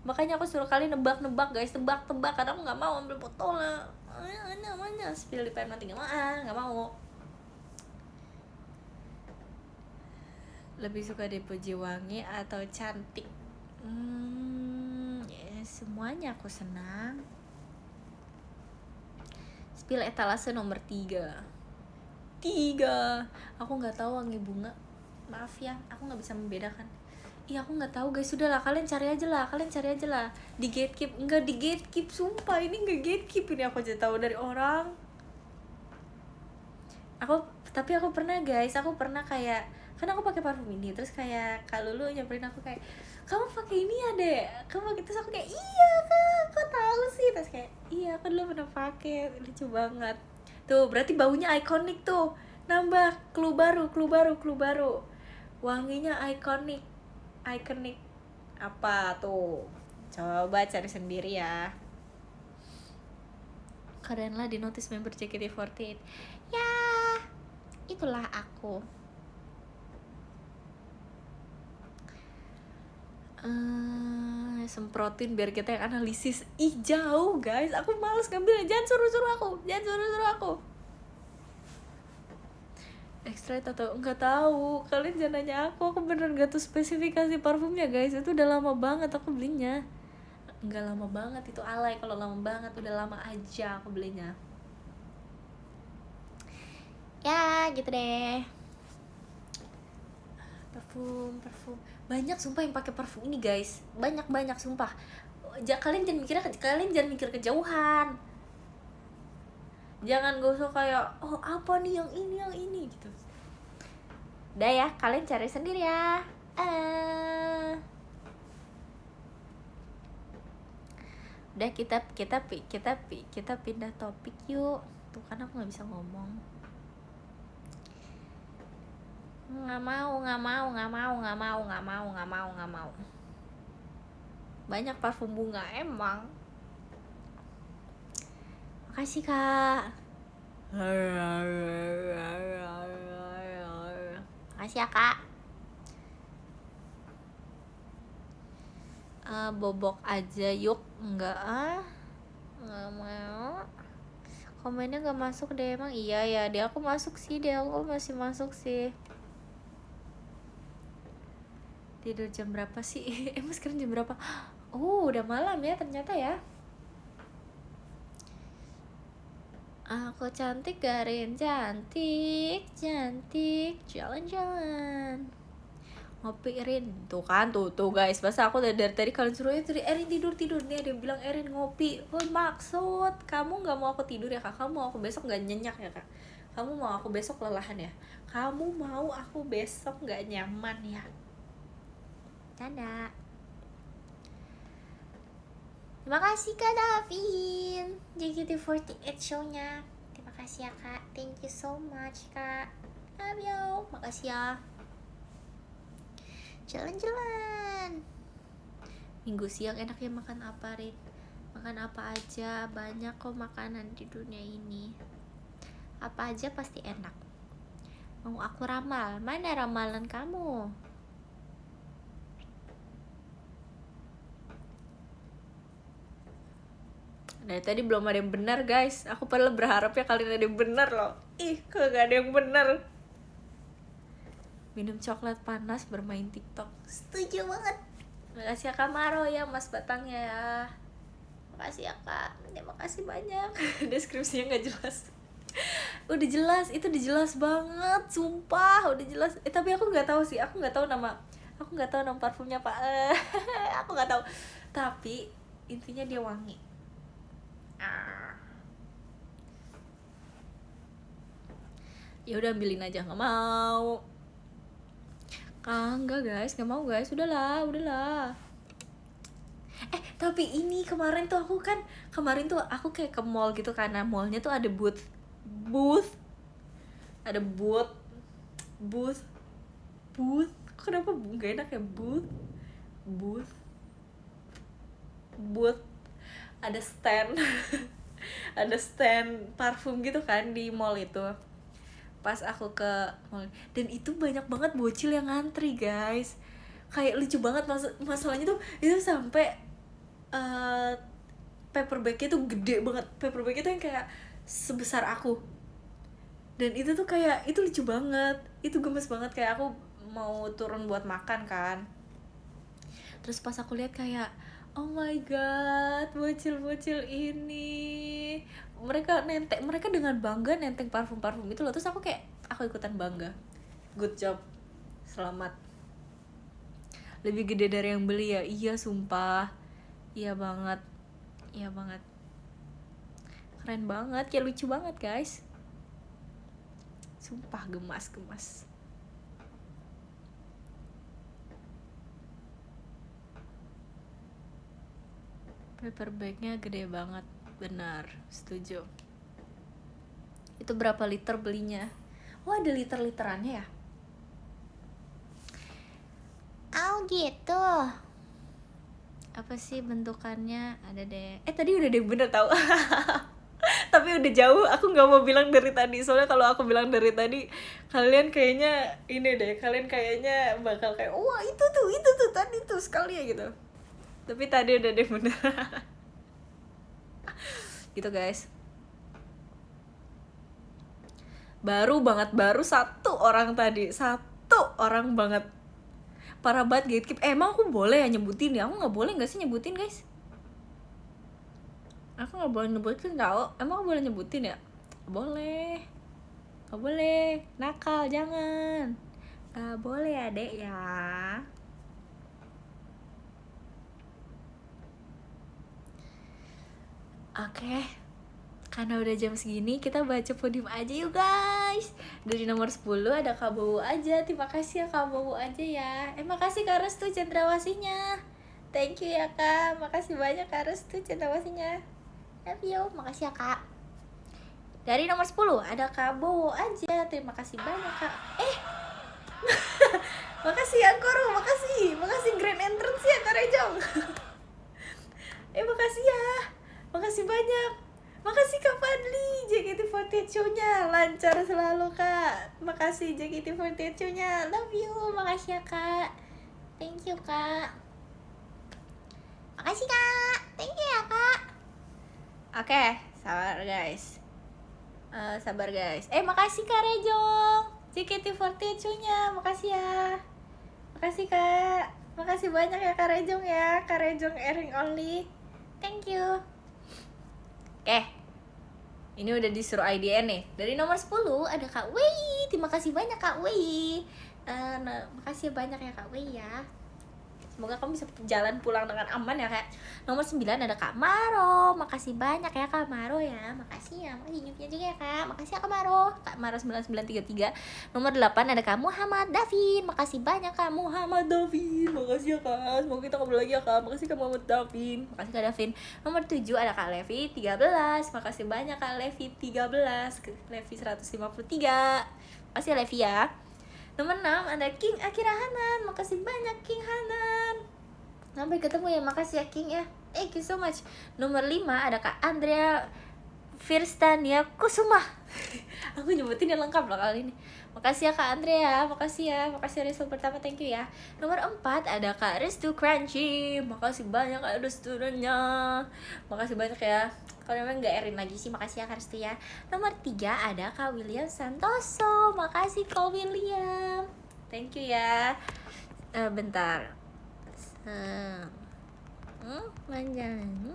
A: Makanya aku suruh kalian nebak guys, tebak karena aku nggak mau ambil botolnya. Mana spill di pen mati, nggak mau. Lebih suka dipuji wangi atau cantik? Ya, semuanya aku senang. Spill etalase nomor 3. Aku nggak tahu wangi bunga. Maaf ya, aku nggak bisa membedakan. Iya, aku nggak tahu guys. Sudahlah, kalian cari aja lah. Di gatekeep, enggak di gatekeep, sumpah ini nggak gatekeep, ini aku aja tahu dari orang. Tapi aku pernah guys, kayak, kan aku pakai parfum ini, terus kayak Kak Lulu nyamperin aku kayak, kamu pakai ini ya dek, kamu pakai, terus aku kayak, iya kak, kok tahu sih, terus kayak, iya aku dulu pernah pakai, lucu banget. Tuh berarti baunya ikonik tuh, nambah clue baru. Wanginya ikonik. Apa tuh? Coba cari sendiri ya. Keren lah di notice member JKT48. Ya, itulah aku. Semprotin biar kita yang analisis. Ih, jauh guys, aku males ngambilnya. Jangan suruh aku. Extrait atau enggak tahu, kalian jangan nanya aku bener gak tuh spesifikasi parfumnya guys. Itu udah lama banget aku belinya. Enggak lama banget, itu alay kalau lama banget, udah lama aja aku belinya. Ya gitu deh. Parfum banyak sumpah yang pakai parfum ini guys, banyak sumpah. Kalian jangan mikir kejauhan, jangan gak usah kayak oh apa nih yang ini gitu. Udah ya, kalian cari sendiri ya. Udah, kita pindah topik yuk. Tuh kan aku nggak bisa ngomong. Nggak mau. Banyak parfum bunga emang. Makasih kak. Makasih ya kak. Bobok aja yuk. Nggak mau. Komennya nggak masuk deh, emang iya ya deh, aku masuk sih deh, aku masih masuk sih. Tidur jam berapa sih? Emang sekarang jam berapa? Udah malam ya ternyata ya. Aku cantik Garin, cantik jalan-jalan. Ngopi Erin, tuh kan tuh guys, masa aku dari tadi kalian suruh Erin tidur nih, dia bilang Erin ngopi. Maksud kamu nggak mau aku tidur ya kak? Kamu mau aku besok nggak nyenyak ya kak? Kamu mau aku besok lelahan ya? Kamu mau aku besok nggak nyaman ya? Canda. Terima kasih Kak Davin, JKT48 show-nya. Terima kasih ya Kak, thank you so much Kak. Love you, makasih ya. Jalan-jalan. Minggu siang enaknya makan apa, Rin? Makan apa aja, banyak kok makanan di dunia ini. Apa aja pasti enak. Mau aku ramal? Mana ramalan kamu? Dari tadi belum ada yang benar guys. Aku padahal berharap ya kalian ada yang benar loh. Ih, kok gak ada yang benar. Minum coklat panas, bermain TikTok. Setuju banget. Makasih ya Kak Maro ya, Mas Batangnya ya. Makasih ya Kak. Terima kasih banyak. Deskripsinya gak jelas. Udah jelas, itu udah jelas banget, sumpah, udah jelas. Tapi aku nggak tahu sih, aku nggak tahu nama parfumnya apa. Aku nggak tahu. Tapi intinya dia wangi. Ya udah ambilin aja, nggak mau. Enggak guys, nggak mau guys, udahlah. Tapi ini kemarin tuh aku kayak ke mall gitu, karena mallnya tuh ada booth kenapa nggak enak ya, booth ada stand ada stand parfum gitu kan di mall itu. Pas aku ke mall, dan itu banyak banget bocil yang ngantri guys, kayak lucu banget. Masalahnya tuh itu sampai paper bagnya tuh gede banget, paper bagnya tuh yang kayak sebesar aku. Dan itu tuh kayak, itu lucu banget, itu gemes banget, kayak aku mau turun buat makan kan. Terus pas aku lihat kayak, oh my god, bocil-bocil ini mereka dengan bangga nenteng parfum itu loh. Terus aku ikutan bangga. Good job, selamat. Lebih gede dari yang beli ya. Iya sumpah, iya banget, keren banget, kayak lucu banget guys, sumpah, gemas. Paper bagnya gede banget, benar, setuju. Itu berapa liter belinya? Oh, ada literannya ya? Oh gitu. Apa sih bentukannya? Ada deh. Tadi udah deh, bener tau. Tapi udah jauh, aku nggak mau bilang dari tadi, soalnya kalau aku bilang dari tadi kalian kayaknya bakal kayak, wah itu tuh tadi tuh sekali ya gitu. Tapi tadi udah deh bener. Gitu guys. Baru satu orang banget, parah banget gatekeep. Emang aku boleh ya nyebutin ya? Aku nggak boleh nggak sih nyebutin guys? Aku nggak boleh nyebutin tau. Emang aku boleh nyebutin ya? Boleh, nggak boleh, nakal, jangan, nggak boleh ya dek ya. Oke, karena udah jam segini, kita baca podium aja yuk guys. Dari nomor 10 ada Kak Bowo aja. Terima kasih ya Kak Bowo aja ya. Makasih Kak Restu cendrawasinya. Thank you ya Kak. Makasih banyak Kak Restu cendrawasinya. Love you. Makasih ya Kak. Dari nomor 10 ada Kak Bowo aja. Terima kasih banyak Kak. Makasih ya Koro. Makasih grand entrance ya Kak Rejong. Makasih ya. Makasih banyak. Makasih Kak Fadli, JKT48 show-nya lancar selalu Kak. Makasih JKT48 show-nya, love you. Makasih ya Kak. Thank you Kak. Makasih Kak. Thank you ya Kak. Oke, sabar guys. Makasih Kak Rejong, JKT48 show-nya. Makasih ya. Makasih Kak. Makasih banyak ya Kak Rejong ya. Kak Rejong airing only. Thank you. Oke, ini udah disuruh IDN nih. Dari nomor 10 ada Kak Wei. Terima kasih banyak Kak Wei. Makasih banyak ya Kak Wei ya. Semoga kamu bisa jalan pulang dengan aman ya Kak. Nomor 9 ada Kak Maro. Makasih banyak ya Kak Maro ya. Makasih ya. Makasih nyupnya juga ya Kak. Makasih ya Kak Maro. Kak Maro 9933. Nomor 8 ada Kak Muhammad Davin. Makasih banyak Kak Muhammad Davin. Makasih ya Kak. Semoga kita ngobrol lagi ya Kak. Makasih Kak Muhammad Davin. Makasih Kak Davin. Nomor 7 ada Kak Levi 13. Makasih banyak Kak Levi 13. Levi 153. Makasih ya Levi ya. Nomor 6 ada King Akira Hanan. Makasih banyak King Hanan. Sampai ketemu ya. Makasih ya King ya. Thank you so much. Nomor 5 ada Kak Andrea Firstania Kusuma. Aku nyebutin yang lengkap loh kali ini. Makasih ya Kak Andrea, makasih Restu pertama, thank you ya. Nomor 4 ada Kak Restu Crunchy. Makasih banyak Kak Restunya. Makasih banyak ya. Kalau memang nggak erin lagi sih, makasih ya Kak Restu ya. Nomor 3 ada Kak William Santoso. Makasih Kak William. Thank you ya. Bentar. Panjang.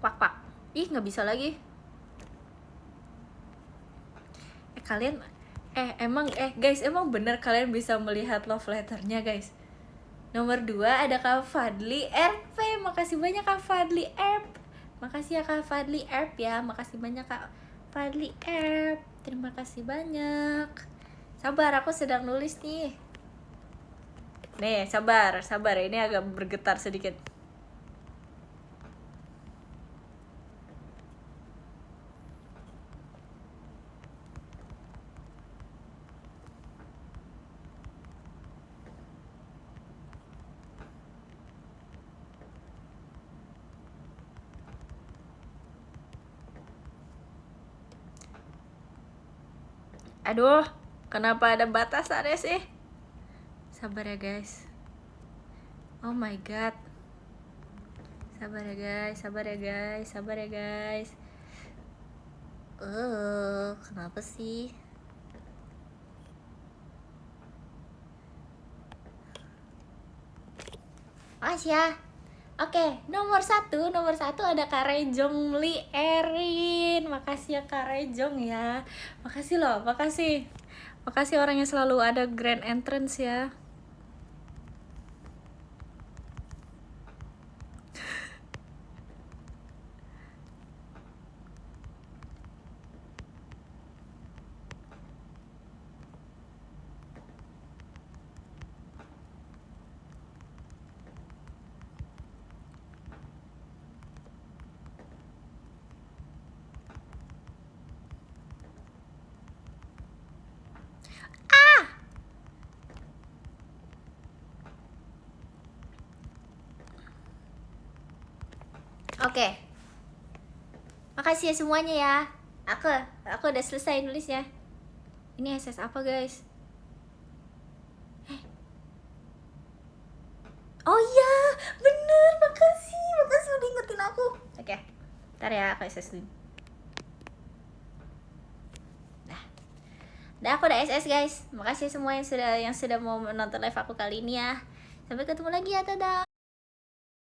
A: Kwak kwak. Ih, nggak bisa lagi. Kalian guys, emang bener kalian bisa melihat love letternya guys. Nomor 2 ada Kak Fadli RP. Makasih banyak Kak Fadli RP. Makasih ya Kak Fadli RP ya. Makasih banyak Kak Fadli RP. Terima kasih banyak. Sabar, aku sedang nulis nih. Nih, sabar. Ini agak bergetar sedikit. Aduh, kenapa ada batasannya sih? Sabar ya guys. Oh my god. Sabar ya guys. Kenapa sih? Makasih ya. Oke, nomor satu ada Kak Rejong Li Erin. Makasih ya Kak Rejong ya. Makasih loh, makasih orang yang selalu ada grand entrance ya. Oke. Makasih ya semuanya ya. Aku udah selesai nulisnya. Ini SS apa guys? Oh iya, bener. Makasih udah ingetin aku. Oke. Ntar ya aku SS dulu. Nah, aku udah SS guys. Makasih semua yang sudah mau menonton live aku kali ini ya. Sampai ketemu lagi ya, dadah.